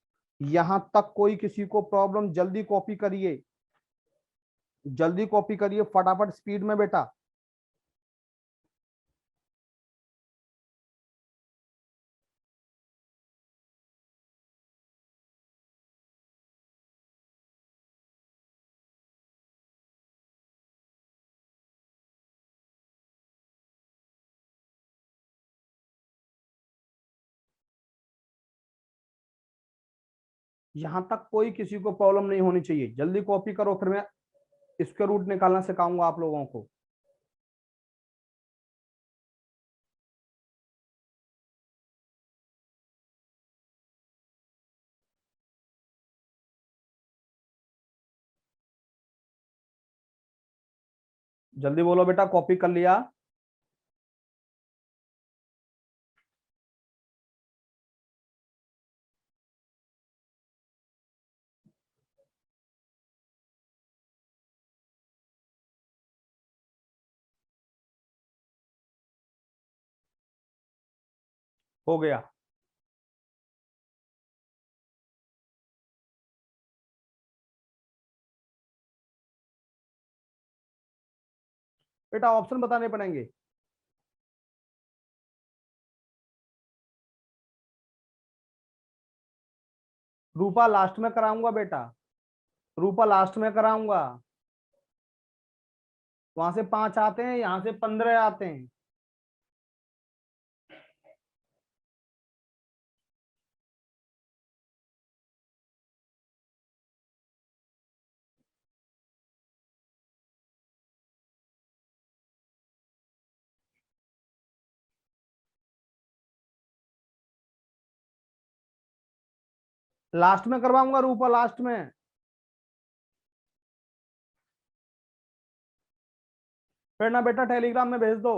यहां तक कोई किसी को प्रॉब्लम? जल्दी कॉपी करिए, जल्दी कॉपी करिए फटाफट स्पीड में बेटा। यहां तक कोई किसी को प्रॉब्लम नहीं होनी चाहिए। जल्दी कॉपी करो, फिर मैं स्क्वायर रूट निकालना सिखाऊंगा आप लोगों को। जल्दी बोलो बेटा, कॉपी कर लिया? हो गया? बेटा ऑप्शन बताने पड़ेंगे। रूपा लास्ट में कराऊंगा बेटा, रूपा लास्ट में कराऊंगा। वहां से 5 आते हैं, यहां से 15 आते हैं। लास्ट में करवाऊंगा रूपा, लास्ट में। फिर ना बेटा टेलीग्राम में भेज दो।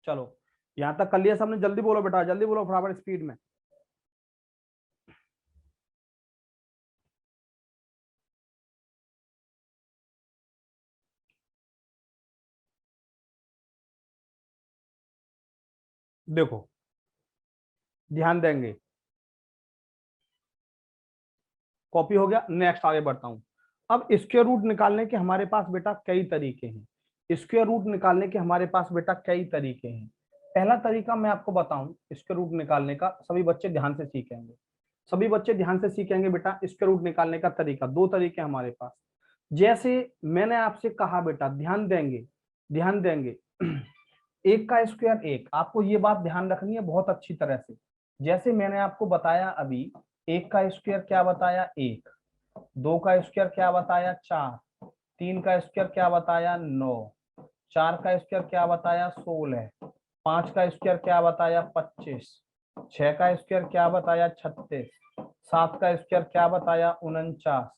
चलो यहां तक कर लिया सबने? जल्दी बोलो बेटा, जल्दी बोलो, फटाफट स्पीड में। देखो ध्यान देंगे, कॉपी हो गया। नेक्स्ट आगे बढ़ता हूं। अब स्क्वायर रूट निकालने के हमारे पास बेटा कई तरीके हैं। स्क्वायर रूट निकालने के हमारे पास बेटा कई तरीके हैं। पहला तरीका मैं आपको बताऊं स्क्वायर रूट निकालने का, सभी बच्चे ध्यान से सीखेंगे। सभी बच्चे ध्यान से सीखेंगे बेटा स्क्वायर रूट निकालने का तरीका। दो तरीके हमारे पास। जैसे मैंने आपसे कहा बेटा, ध्यान देंगे, ध्यान देंगे। एक का स्क्वायर एक, आपको ये बात ध्यान रखनी है बहुत अच्छी तरह से। जैसे मैंने आपको बताया अभी, एक का स्क्वायर क्या बताया? एक। दो का स्क्वायर क्या बताया? चार। तीन का स्क्वायर क्या बताया? 9। चार का स्क्वायर क्या बताया? 16। पांच का स्क्वायर क्या बताया? 25। छह का स्क्वायर क्या बताया? 36। सात का स्क्वायर क्या बताया? 49।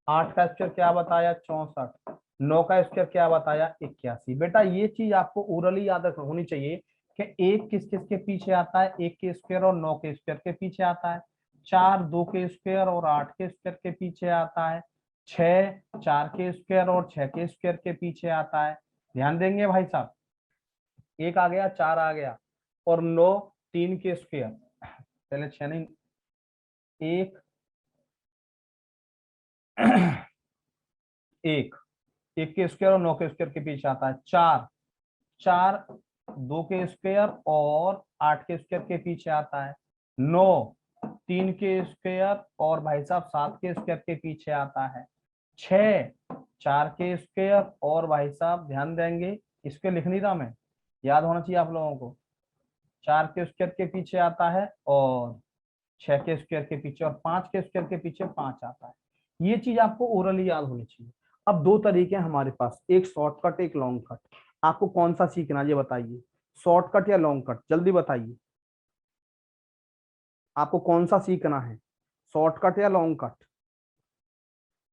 आठ का स्क्वायर क्या बताया? 64। नौ का स्क्वायर क्या बताया? 81। बेटा ये चीज आपको ओरली याद होनी चाहिए कि एक किस किस के पीछे आता है? एक के स्क्वायर और 9 के स्क्वायर के पीछे आता है। चार 2 के स्क्वायर और 8 के स्क्वायर के पीछे आता है। छह 4 के स्क्वायर और 6 के स्क्वायर के पीछे आता है। ध्यान देंगे भाई साहब, एक आ गया, चार आ गया, और 9 3 के स्क्वायर, पहले 6 नहीं, एक एक एक के स्क्वायर और 9 के स्क्वायर के पीछे आता है। चार 4 2 के स्क्वायर और 8 के स्क्वायर के पीछे आता है। 9 3 के स्क्वायर और भाई साहब 7 के स्क्वायर के पीछे आता है। 6 4 के स्क्वायर और भाई साहब ध्यान देंगे, इसके लिख नहीं रहा मैं, याद होना चाहिए आप लोगों को। 4 के स्क्वायर के पीछे आता है और 6 के स्क्वायर के पीछे, और 5 के स्क्वायर के पीछे 5 आता है। ये चीज आपको ओरली याद होनी चाहिए। अब दो तरीके हैं हमारे पास, एक शॉर्टकट एक लॉन्ग कट। आपको कौन सा सीखना ये बताइए, शॉर्टकट या लॉन्ग कट? जल्दी बताइए, आपको कौन सा सीखना है, शॉर्टकट या लॉन्ग कट?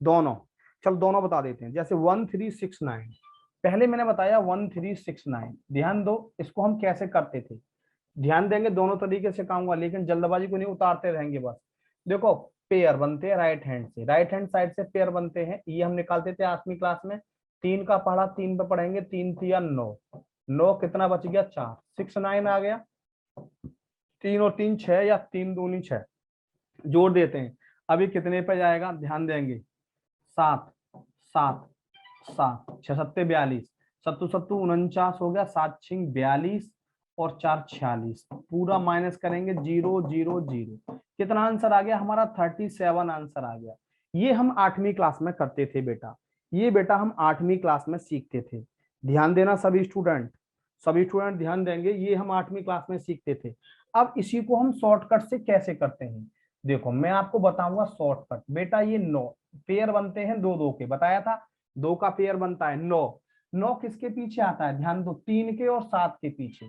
दोनों। चल दोनों बता देते हैं। जैसे 1369, पहले मैंने बताया 1369, ध्यान दो इसको हम कैसे करते थे। ध्यान देंगे, दोनों तरीके से कहूंगा लेकिन जल्दबाजी को नहीं, उतारते रहेंगे बस। देखो पेयर बनते हैं राइट हैंड से, राइट हैंड साइड से पेयर बनते हैं, ये हम निकालते थे 8वीं क्लास में। 3 का पढ़ा, 3 पे पढ़ेंगे, 3 3 9, 9 कितना बच गया? 4, 6 9 आ गया। 3 और 3 6, या 3 दूनी 6, जोड़ देते हैं। अभी कितने पे जाएगा? ध्यान देंगे, 7 7 7, 6 सत्ते 42, सत्तू सत्तू 49 हो गया, 7 6 42 और 4 46, पूरा माइनस करेंगे 0 0 0। कितना आंसर आ गया हमारा? 37 आंसर आ गया। ये हम 8वीं क्लास में करते थे बेटा, ये बेटा हम 8वीं क्लास में सीखते थे। ध्यान देना सभी स्टूडेंट, सभी स्टूडेंट ध्यान देंगे, ये हम 8वीं क्लास में सीखते थे। अब इसी को हम शॉर्टकट से कैसे करते हैं, देखो मैं आपको बताऊंगा शॉर्टकट। बेटा ये 9 पेयर बनते हैं दो दो के, बताया था 2 का पेयर बनता है 9। 9 किसके पीछे आता है, ध्यान दो, 3 के और 7 के पीछे,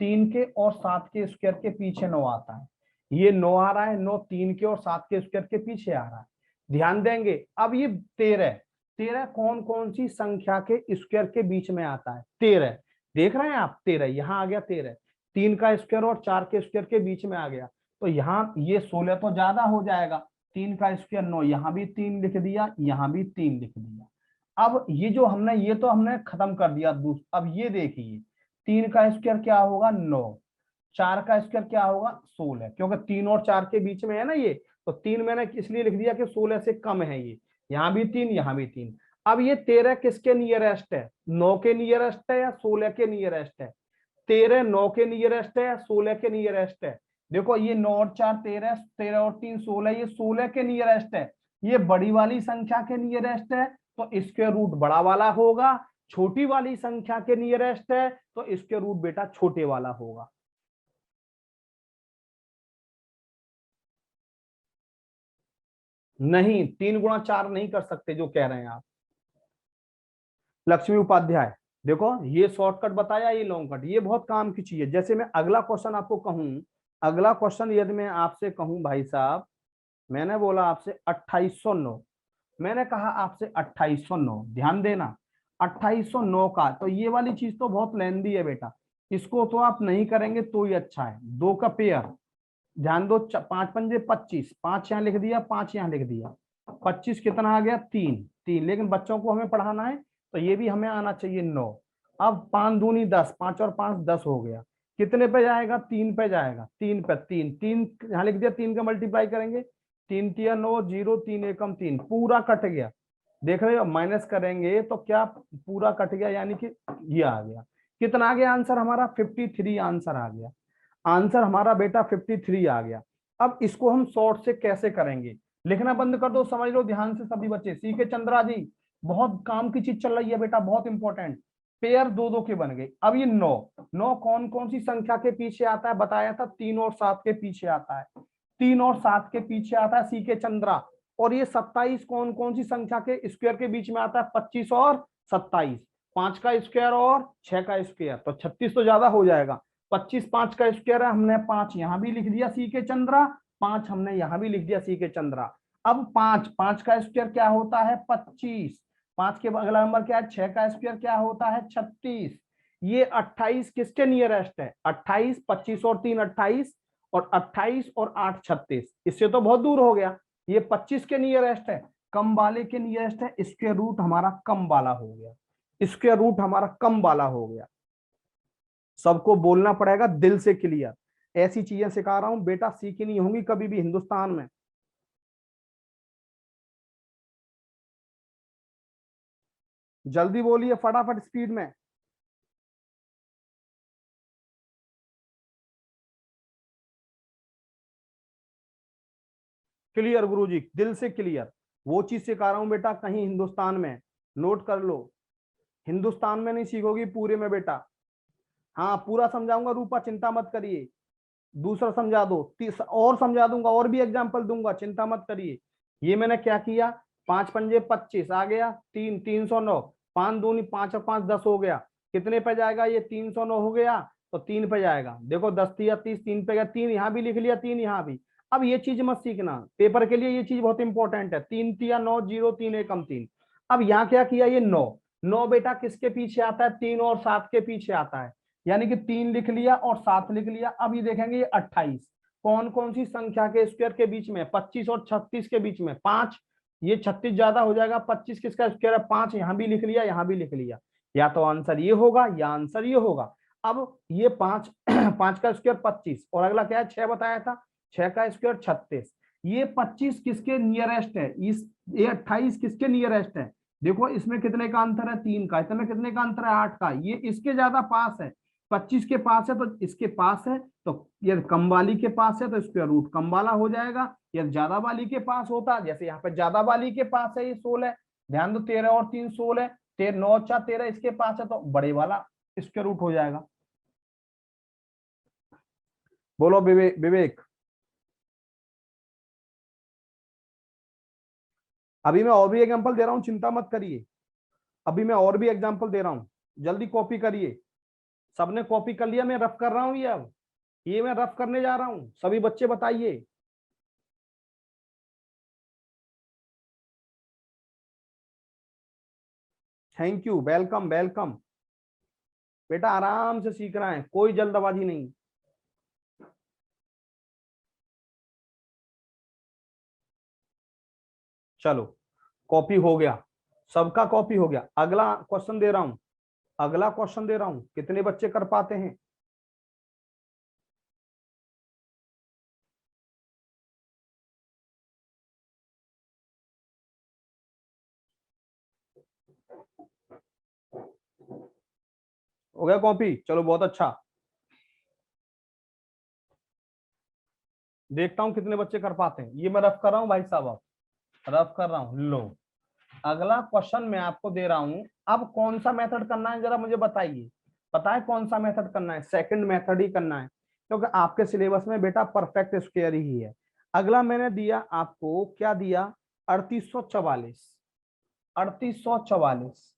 3 के और 7 के स्क्वायर के पीछे 9 आता है। ये 9 आ रहा है, 9 3 के और 7 के स्क्वायर के पीछे आ रहा है। ध्यान देंगे। अब ये 13, 13 कौन कौन सी संख्या के स्क्वायर के बीच में आता है, 13 देख रहे हैं आप, 13 यहाँ आ गया, 13 3 का स्क्वायर और 4 के स्क्वायर के बीच में आ गया, तो यहाँ ये 16 तो ज्यादा हो जाएगा, 3 का स्क्वायर 9, यहाँ भी 3 लिख दिया, यहाँ भी 3 लिख दिया। अब ये जो हमने, ये तो हमने खत्म कर दिया। अब ये देखिए 3 का स्क्वायर क्या होगा 9, 4 का स्क्वायर क्या होगा 16, क्योंकि 3 और 4 के बीच में है ना ये, तो 3 मैंने इसलिए लिख दिया कि 16 से कम है ये, यहाँ भी 3 यहाँ भी 3। अब ये 13 किसके नियरेस्ट है, 9 के नियरेस्ट है या 16 के नियरेस्ट है, 13 9 के नियरेस्ट है या 16 के नियरेस्ट है। देखो ये 9 और 4 13, 13 और 3 16, ये 16 के नियरेस्ट है, ये बड़ी वाली संख्या के नियरेस्ट है, तो इसके रूट बड़ा वाला होगा। छोटी वाली संख्या के नियरेस्ट है तो इसके रूट बेटा छोटे वाला होगा। नहीं 3 गुणा 4 नहीं कर सकते जो कह रहे हैं आप, लक्ष्मी उपाध्याय। देखो ये शॉर्टकट बताया, ये लॉन्ग कट, ये बहुत काम की चीज है। जैसे मैं अगला क्वेश्चन आपको कहूं, अगला क्वेश्चन यदि मैं आपसे कहूं भाई साहब, मैंने बोला आपसे 2809, मैंने कहा आपसे 2809, ध्यान देना 2809 का, तो ये वाली चीज तो बहुत लेंदी है बेटा, इसको तो आप नहीं करेंगे तो ही अच्छा है। 2 का पेयर, ध्यान दो, 5 पंजे 25, 5 यहाँ लिख दिया, 5 यहाँ लिख दिया, 25 कितना आ गया 3 3, लेकिन बच्चों को हमें पढ़ाना है तो ये भी हमें आना चाहिए 9। अब 5 दूनी 10, 5 और 5 10 हो गया, कितने पे जाएगा 3 पे जाएगा, 3 पे 3 3 यहाँ लिख दिया, 3 का मल्टीप्लाई करेंगे, 3 तिया 9, 0 3 एकम 3, पूरा कट गया। देख रहे हो माइनस करेंगे तो क्या पूरा कट गया, यानी कि ये आ गया, कितना आ गया आंसर हमारा 53 आंसर आ गया, आंसर हमारा बेटा 53 आ गया। अब इसको हम शॉर्ट से कैसे करेंगे, लिखना बंद कर दो, समझ लो ध्यान से सभी बच्चे, सीखे चंद्रा जी, बहुत काम की चीज चल रही है बेटा, बहुत इंपॉर्टेंट। पेयर दो दो के बन गए। अब ये 9, 9 कौन कौन सी संख्या के पीछे आता है, बताया था 3 और 7 के पीछे आता है, 3 और 7 के पीछे आता है सीखे चंद्रा। और ये 27 कौन कौन सी संख्या के स्क्वायर के बीच में आता है, 25 और 27, 5 का स्क्वायर और 6 का स्क्वायर, तो 36 तो ज्यादा हो जाएगा। 25 5 का स्क्वायर है, हमने 5 यहां भी लिख दिया सी के चंद्रा, 5 हमने यहां भी लिख दिया सी के चंद्रा। अब 5 5 का स्क्वायर क्या होता है 25, 5 के अगला नंबर क्या है 6 का स्क्वायर क्या होता है 36। ये 28 किसके नियरेस्ट है, 28, 25 और 3 28, और 28 और 8 36, इससे तो बहुत दूर हो गया। ये 25 के नियरेस्ट है, कम वाले के नियरेस्ट है, इसके रूट हमारा कम वाला हो गया, इसके रूट हमारा कम वाला हो गया। सबको बोलना पड़ेगा दिल से क्लियर, ऐसी चीजें सिखा रहा हूं बेटा, सीखी नहीं होंगी कभी भी हिंदुस्तान में। जल्दी बोलिए फटाफट स्पीड में। क्लियर गुरुजी, दिल से क्लियर, वो चीज सिखा रहा हूं बेटा, कहीं हिंदुस्तान में नोट कर लो, हिंदुस्तान में नहीं सीखोगी पूरे में बेटा। हाँ पूरा समझाऊंगा रूपा, चिंता मत करिए, दूसरा समझा दो, और समझा दूंगा, और भी एग्जाम्पल दूंगा, चिंता मत करिए। ये मैंने क्या किया, 5 पंजे 25 आ गया, 3 309, 5 दूनी 5 और 5 10 हो गया, कितने पे जाएगा ये 309 हो गया, तो 3 पे जाएगा। देखो 10 तिया 30, 3 पे गया, 3 यहाँ भी लिख लिया, 3 यहाँ भी। अब ये चीज मत सीखना, पेपर के लिए ये चीज बहुत इंपॉर्टेंट है, 3 तिया 9, 0 3 एकम 3। अब यहाँ क्या किया, ये 9, 9 बेटा किसके पीछे आता है, 3 और 7 के पीछे आता है, यानी कि 3 लिख लिया और 7 लिख लिया। अब ये देखेंगे ये 28 कौन कौन सी संख्या के स्क्वायर के बीच में, 25 और 36 के बीच में, 5, ये 36 ज्यादा हो जाएगा, 25 किसका स्क्वायर है 5, यहां भी लिख लिया यहां भी लिख लिया, या तो आंसर ये होगा या आंसर ये होगा। अब ये 5 5 का स्क्वायर 25, और अगला क्या है 6 बताया था, 6 का स्क्वायर 36। ये 25 किसके नियरेस्ट है, इस ये 28 किसके नियरेस्ट है, देखो इसमें कितने का अंतर है 3 का, इसमें कितने का अंतर है 8 का, ये इसके ज्यादा पास है, 25 के पास है तो इसके पास है, तो ये कम वाली के पास है तो स्क्वायर रूट कम वाला हो जाएगा, ये ज्यादा वाली के पास होता, जैसे यहाँ पे ज्यादा वाली के पास है ये 16, ध्यान दो 13 और 3 16, 13 9 4 13 इसके पास है, तो बड़े वाला स्क्वायर रूट हो जाएगा। बोलो विवेक विवेक। अभी मैं और भी एग्जांपल दे रहा हूँ, चिंता मत करिए, अभी मैं और भी एग्जांपल दे रहा हूँ, जल्दी कॉपी करिए। सबने कॉपी कर लिया, मैं रफ कर रहा हूँ ये, अब ये मैं रफ करने जा रहा हूँ, सभी बच्चे बताइए। Thank you, welcome welcome. बेटा आराम से सीख रहा है, कोई जल्दबाजी नहीं। चलो कॉपी हो गया, सबका कॉपी हो गया। अगला क्वेश्चन दे रहा हूं, अगला क्वेश्चन दे रहा हूं, कितने बच्चे कर पाते हैं? हो गया कॉपी, चलो बहुत अच्छा। देखता हूं कितने बच्चे कर पाते हैं, ये मैं रफ कर रहा हूं भाई साहब, अब रफ कर रहा हूं। लो अगला क्वेश्चन मैं आपको दे रहा हूं, अब कौन सा मेथड करना है जरा मुझे बताइए। पता है कौन सा मेथड करना है? सेकंड मेथड ही करना है, क्योंकि आपके सिलेबस में बेटा परफेक्ट स्क्वायर ही है। अगला मैंने दिया आपको, क्या दिया? 3844, 3844,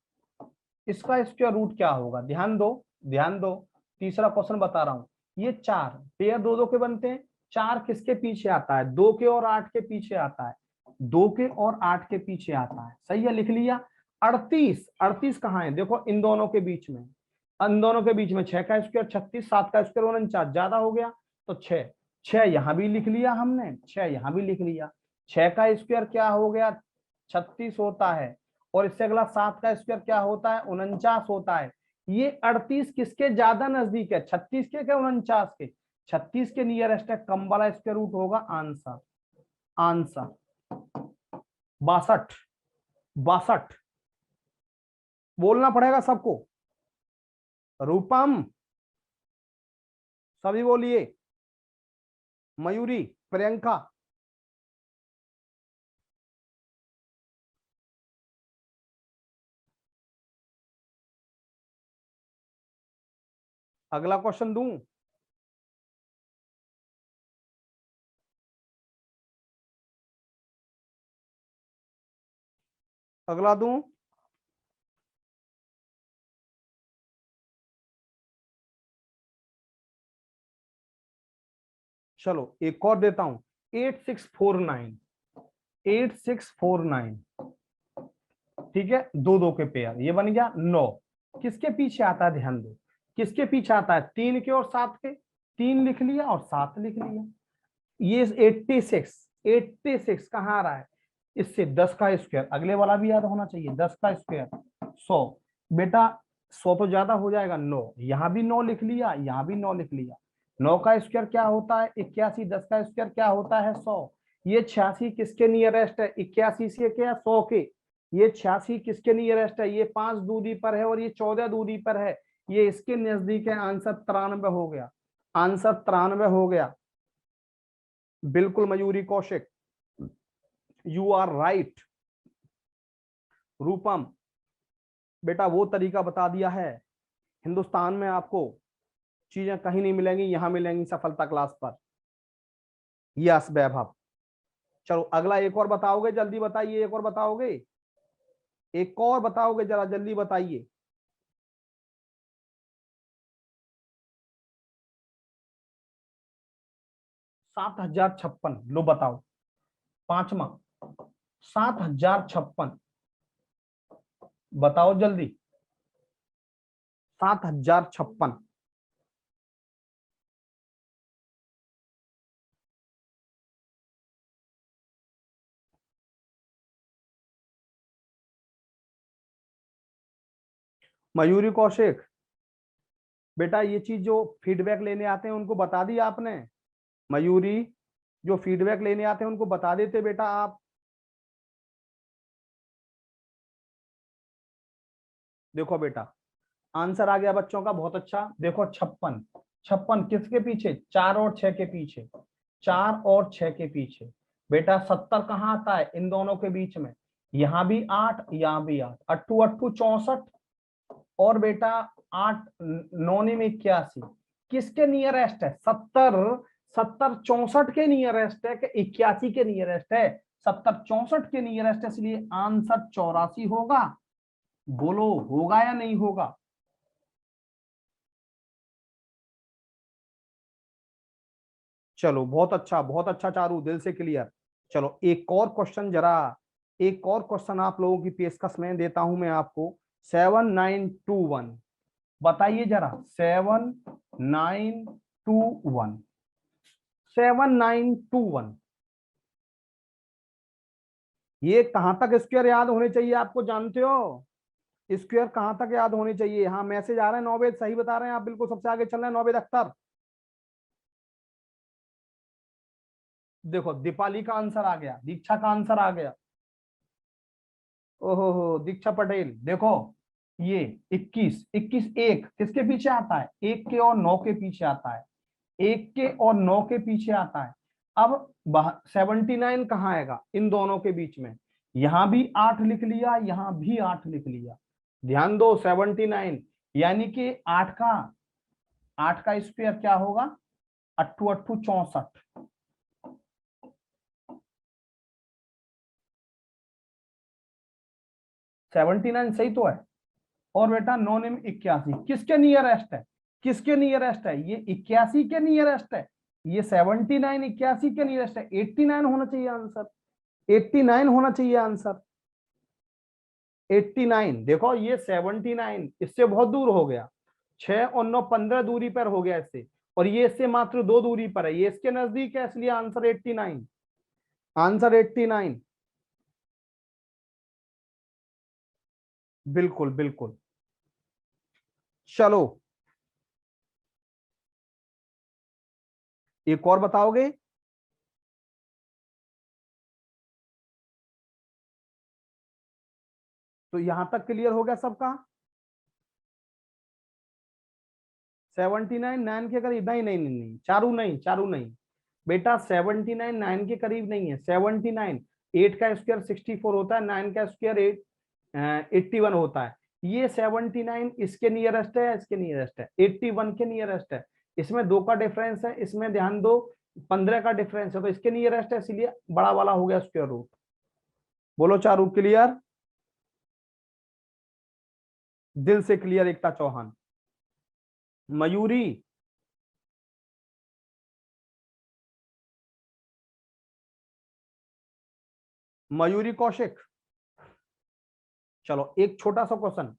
इसका स्क्वायर रूट क्या होगा? ध्यान दो, ध्यान दो, तीसरा क्वेश्चन बता रहा हूं। ये चार पेयर दो दो के बनते हैं, चार किसके पीछे आता है? 2 के और 8 के पीछे आता है, 2 के और 8 के पीछे आता है, सही है, लिख लिया। 38, 38 कहाँ है? देखो इन दोनों के बीच में, इन दोनों के बीच में 6 का स्क्वायर 36, 7 का स्क्वायर 49, ज्यादा हो गया तो 6, 6 यहां भी लिख लिया हमने, 6 यहां भी लिख लिया। 6 का स्क्वायर क्या हो गया? 36 होता है, और इससे अगला 7 का स्क्वायर क्या होता है? 49 होता है। ये 38 किसके ज्यादा नजदीक है? 36 के क्या 49 के? 36 के नियरेस्ट है, कम वाला स्क्वायर रूट होगा आंसर, आंसर 62, 62 बोलना पड़ेगा सबको। रूपम, सभी बोलिए। मयूरी, प्रियंका, अगला क्वेश्चन दूं? अगला दूं? चलो एक और देता हूं, 8649, 8649, ठीक है, दो दो के पेयर, ये बन गया 9। किसके पीछे आता है? ध्यान दो, किसके पीछे आता है? 3 के और 7 के, 3 लिख लिया और 7 लिख लिया। ये 86, 86 कहाँ आ रहा है? इससे 10 का स्क्वायर, अगले वाला भी याद होना चाहिए, 10 का स्क्वायर 100, बेटा 100 तो ज्यादा हो जाएगा, 9 यहां भी 9 लिख लिया, यहां भी 9 लिख लिया। 9 का स्क्वायर क्या होता है? 81, 10 का स्क्वायर क्या होता है? 100। ये 86 किसके नियरेस्ट है? 81 से क्या? 100 के। ये 86 किसके नियरेस्ट है? ये 5 दूरी पर है और ये 14 दूरी पर है, ये इसके नजदीक है, आंसर 93 हो गया, आंसर 93 हो गया। बिल्कुल Mayuri Kaushik, you are right. Rupam, बेटा वो तरीका बता दिया है, हिंदुस्तान में आपको चीजें कहीं नहीं मिलेंगी, यहां मिलेंगी सफलता क्लास पर। यस वैभव। चलो अगला एक और बताओगे? जल्दी बताइए, एक और बताओगे? एक और बताओगे? जरा जल्दी बताइए। 7056, लो बताओ, पांचवा, 7056, बताओ जल्दी, 7056। मयूरी कौशिक, बेटा ये चीज जो फीडबैक लेने आते हैं उनको बता दिया आपने? मयूरी, जो फीडबैक लेने आते हैं उनको बता देते बेटा आप। देखो बेटा आंसर आ गया बच्चों का, बहुत अच्छा। देखो 56, 56 किसके पीछे? 4 और 6 के पीछे, 4 और 6 के पीछे। बेटा 70 कहाँ आता है इन दोनों के बीच में, यहां भी 8 यहां भी 8, अट्ठू अट्ठू 64 और बेटा 8 9 में 81, किसके नियरेस्ट है 70, 70 64 के नियरेस्ट है कि 81 के नियरेस्ट है, 70 64 के नियरेस्ट है, इसलिए आंसर 84 होगा। बोलो होगा या नहीं होगा? चलो बहुत अच्छा चारू, दिल से क्लियर। चलो एक और क्वेश्चन जरा, एक और क्वेश्चन आप लोगों की पेशकश में देता हूं मैं आपको। 7921 बताइए जरा, 7921, 7921 ये कहां तक स्क्वायर याद होने चाहिए आपको, जानते हो स्क्वायर कहां तक याद होने चाहिए? हाँ मैसेज आ रहे हैं, नौबेद सही बता रहे हैं आप, बिल्कुल सबसे आगे चल रहे हैं नौबेद अख्तर। देखो दीपाली का आंसर आ गया, दीक्षा का आंसर आ गया, ओहो हो दीक्षा पटेल। देखो ये 21, 21 एक किसके पीछे आता है, एक के और 9 के पीछे आता है, एक के और 9 के पीछे आता है। अब 79 कहाँ आएगा इन दोनों के बीच में, यहां भी 8 लिख लिया, यहां भी 8 लिख लिया। ध्यान दो 79 यानी कि 8 का स्क्वायर क्या होगा, अट्ठू अट्ठू 64, 79 सही तो है। और बेटा 9 में 81 किसके नियरेस्ट है, किसके नियरेस्ट है, ये 81 के नियरेस्ट है, ये 79 81 के नियरेस्ट है, 89 होना चाहिए आंसर, 89 होना चाहिए आंसर, 89। देखो ये 79 इससे बहुत दूर हो गया, 6 और 9 15 दूरी पर हो गया इससे, और ये इससे मात्र 2 दूरी पर है, ये इसके नजदीक है, इसलिए आंसर 89, आंसर 89। बिल्कुल बिल्कुल। चलो एक और बताओगे? तो यहां तक क्लियर हो गया सबका? 79 9 के करीब, नहीं नहीं नहीं नहीं चारू नहीं, चारू नहीं बेटा, 79 9 के करीब नहीं है, 79 8 का स्क्वायर 64 होता है, 9 का स्क्वायर 81 होता है, ये 79 इसके नियरेस्ट है, इसके नियरेस्ट है, 81 के नियरेस्ट है, इसमें 2 का डिफरेंस है, इसमें ध्यान दो 15 का डिफरेंस है, तो इसके नियरेस्ट है, इसलिए बड़ा वाला हो गया स्क्वायर रूट। बोलो चारू क्लियर, दिल से क्लियर एकता चौहान, मयूरी, मयूरी कौशिक। चलो एक छोटा सा क्वेश्चन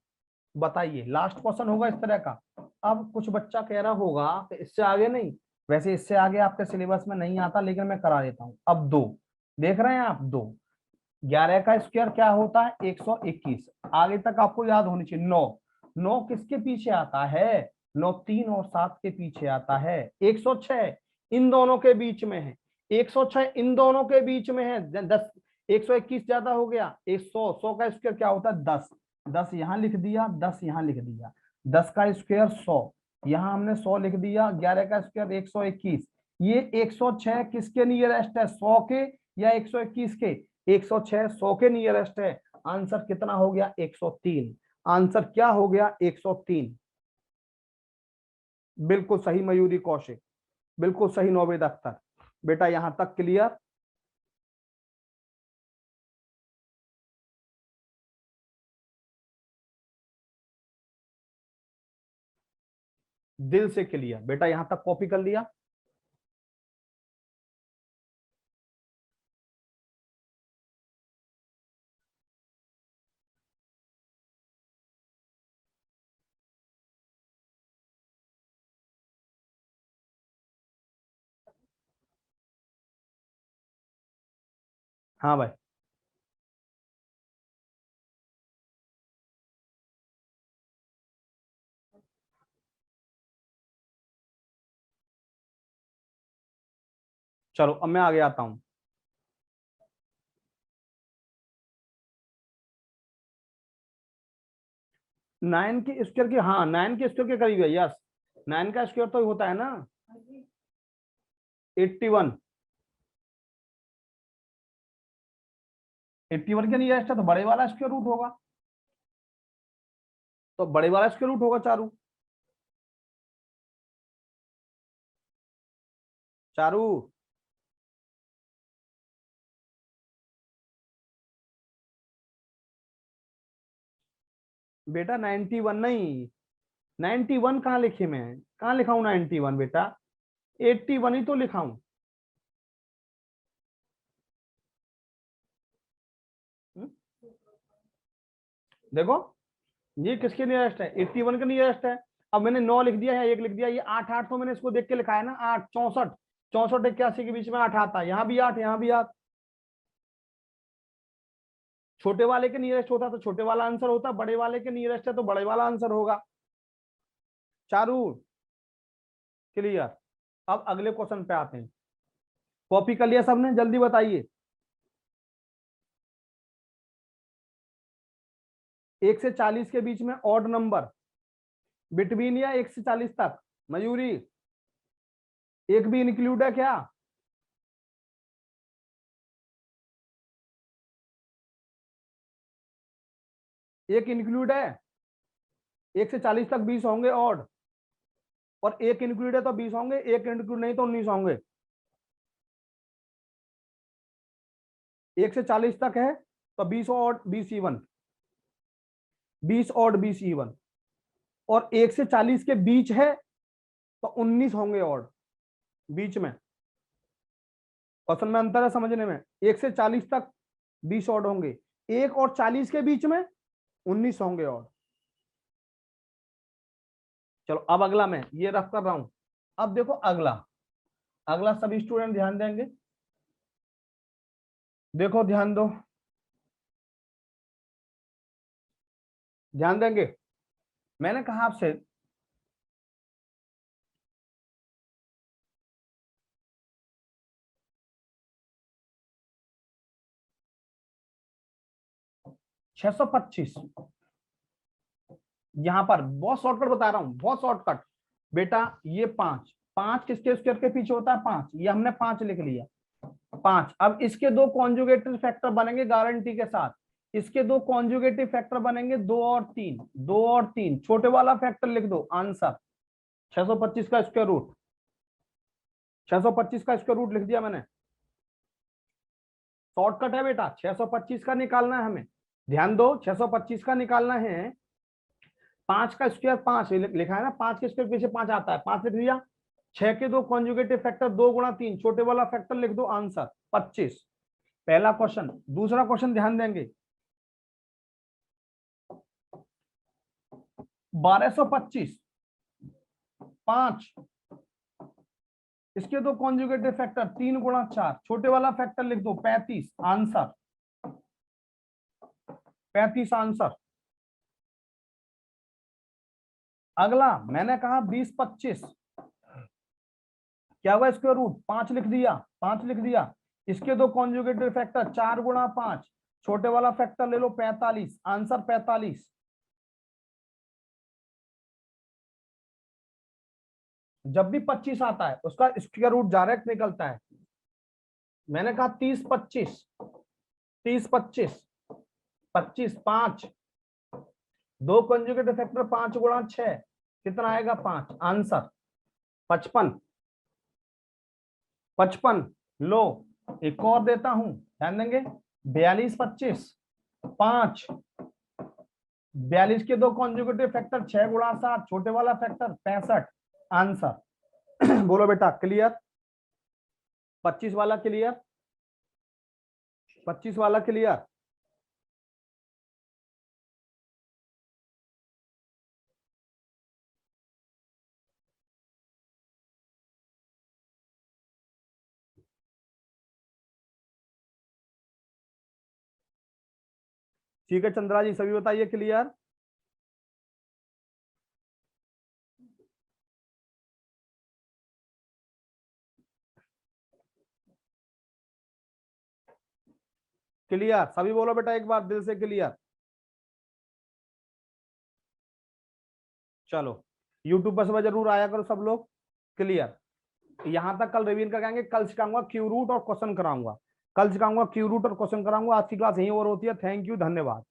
बताइए, लास्ट क्वेश्चन होगा इस तरह का। अब कुछ बच्चा कह रहा होगा कि इससे आगे नहीं, वैसे इससे आगे आपके सिलेबस में नहीं आता, लेकिन मैं करा देता हूं। अब 2 देख रहे हैं आप, 2 11 का स्क्वायर क्या होता है 121, आगे तक आपको याद होनी चाहिए। 9 9 किसके पीछे आता है, 9 3 और 7 के पीछे आता है, 106 इन दोनों के बीच में है, 106 इन दोनों के बीच में है, 10 121 ज्यादा हो गया, 100 100 का स्क्वायर क्या होता है 10, 10 यहां लिख दिया, 10 यहां लिख दिया, 10 का स्क्वायर 100, यहां हमने 100 लिख दिया, 11 का स्क्वायर 121, ये 106 किसके नियरेस्ट है, 100 के या 121 के, 106 100 के नियरेस्ट है, आंसर कितना हो गया 103, आंसर क्या हो गया 103। बिल्कुल सही मयूरी कौशिक, बिल्कुल सही नौवेद अख्तर। बेटा यहां तक क्लियर? दिल से क्लियर बेटा, यहां तक कॉपी कर लिया? हाँ भाई। चलो अब मैं आगे आता हूं। 9 के स्क्वायर के, हाँ 9 के स्क्वायर के करीब है, यस 9 का स्क्वायर तो होता है ना 81, 81 के नियरेस्ट है तो बड़े वाला स्क्वायर रूट होगा, तो बड़े वाला स्क्वायर रूट होगा चारू। चारू बेटा 91 नहीं, 91 कहाँ लिखे मैं, कहाँ लिखा हूं 91 बेटा, 81 ही तो लिखा हूं। देखो ये किसके नियरेस्ट है, 81 के नियरेस्ट है। अब मैंने 9 लिख दिया है, 1 लिख दिया, ये 8 8 तो मैंने इसको देख के लिखा है ना, 8 64 64 81 के बीच में 8 आता है, यहाँ भी 8 यहाँ भी 8। छोटे वाले के नियरेस्ट होता तो छोटे वाला आंसर होता, बड़े वाले के नियरेस्ट है तो बड़े वाला आंसर होगा। चारू क्लियर। अब अगले क्वेश्चन पे आते हैं। कॉपी कर लिया सबने, जल्दी बताइए। 1 से 40 के बीच में ऑड नंबर बिटवीन या 1 से 40 तक, मयूरी एक भी इंक्लूड है क्या? एक इंक्लूड है, 1 से 40 तक 20 होंगे ऑड, और एक इंक्लूड है तो 20 होंगे, एक इंक्लूड नहीं तो 19 होंगे। 1 से 40 तक है तो 20 ऑड 20 इवन, 20 ऑड 20 इवन, और 1 से 40 के बीच है तो 19 होंगे ऑड बीच में। क्वेश्चन में अंतर है समझने में, 1 से 40 तक 20 ऑड होंगे, 1 और 40 के बीच में 19 होंगे ऑड। चलो अब अगला मैं ये रफ कर रहा हूं। अब देखो अगला, अगला सभी स्टूडेंट ध्यान देंगे, देखो ध्यान दो, ध्यान देंगे। मैंने कहा आपसे 625, यहां पर बहुत शॉर्टकट बता रहा हूं, बहुत शॉर्टकट बेटा। ये 5 5 किसके स्क्वायर के पीछे होता है 5, ये हमने 5 लिख लिया 5। अब इसके दो कॉन्जुगेटिव फैक्टर बनेंगे गारंटी के साथ, इसके दो कॉन्जुगेटिव फैक्टर बनेंगे 2 और 3, 2 और 3, छोटे वाला फैक्टर लिख दो, आंसर 625 का स्क्वायर रूट, 625 का स्क्वायर रूट लिख दिया मैंने। शॉर्टकट है बेटा, 625 का निकालना है हमें, ध्यान दो 625 का निकालना है। 5 का स्क्वायर 5 लिखा है ना, 5 के स्क्वायर पीछे 5 आता है, 5 लिख दिया। 6 के दो कॉन्जुगेटिव फैक्टर 2 गुणा 3, छोटे वाला फैक्टर लिख दो, आंसर 25। पहला क्वेश्चन। दूसरा क्वेश्चन ध्यान देंगे, 1225 5, इसके दो कॉन्जुगेटिव फैक्टर 3 गुणा 4, छोटे वाला फैक्टर लिख दो, 35, आंसर 35 आंसर। अगला मैंने कहा 20 25, क्या हुआ स्क्वायर रूट, 5 लिख दिया, 5 लिख दिया। इसके दो कॉन्जुगेटिव फैक्टर 4 गुणा 5, छोटे वाला फैक्टर ले लो 45, आंसर 45। जब भी 25 आता है उसका स्क्वायर रूट डायरेक्ट निकलता है। मैंने कहा 30 25, 30 25, 25 5, दो कंजुगेटिव फैक्टर 5 गुणा 6, कितना आएगा 5, आंसर 55। 55 लो, एक और देता हूं, ध्यान देंगे, 42 25 5, 42 के दो कॉन्जुगेटिव फैक्टर 6 गुणा 7, छोटे वाला फैक्टर 65, आंसर। बोलो बेटा क्लियर, 25 वाला क्लियर, 25 वाला क्लियर। ठीक है चंद्रा जी, सभी बताइए क्लियर। क्लियर सभी बोलो बेटा एक बार दिल से क्लियर। चलो यूट्यूब पर सब जरूर आया करो सब लोग, क्लियर। यहां तक कल रिवीजन कराएंगे, कल सिखाऊंगा क्यू रूट और क्वेश्चन कराऊंगा। कल सिखाऊंगा क्यू रूट और क्वेश्चन कराऊंगा। आज की क्लास यहीं और होती है। थैंक यू, धन्यवाद।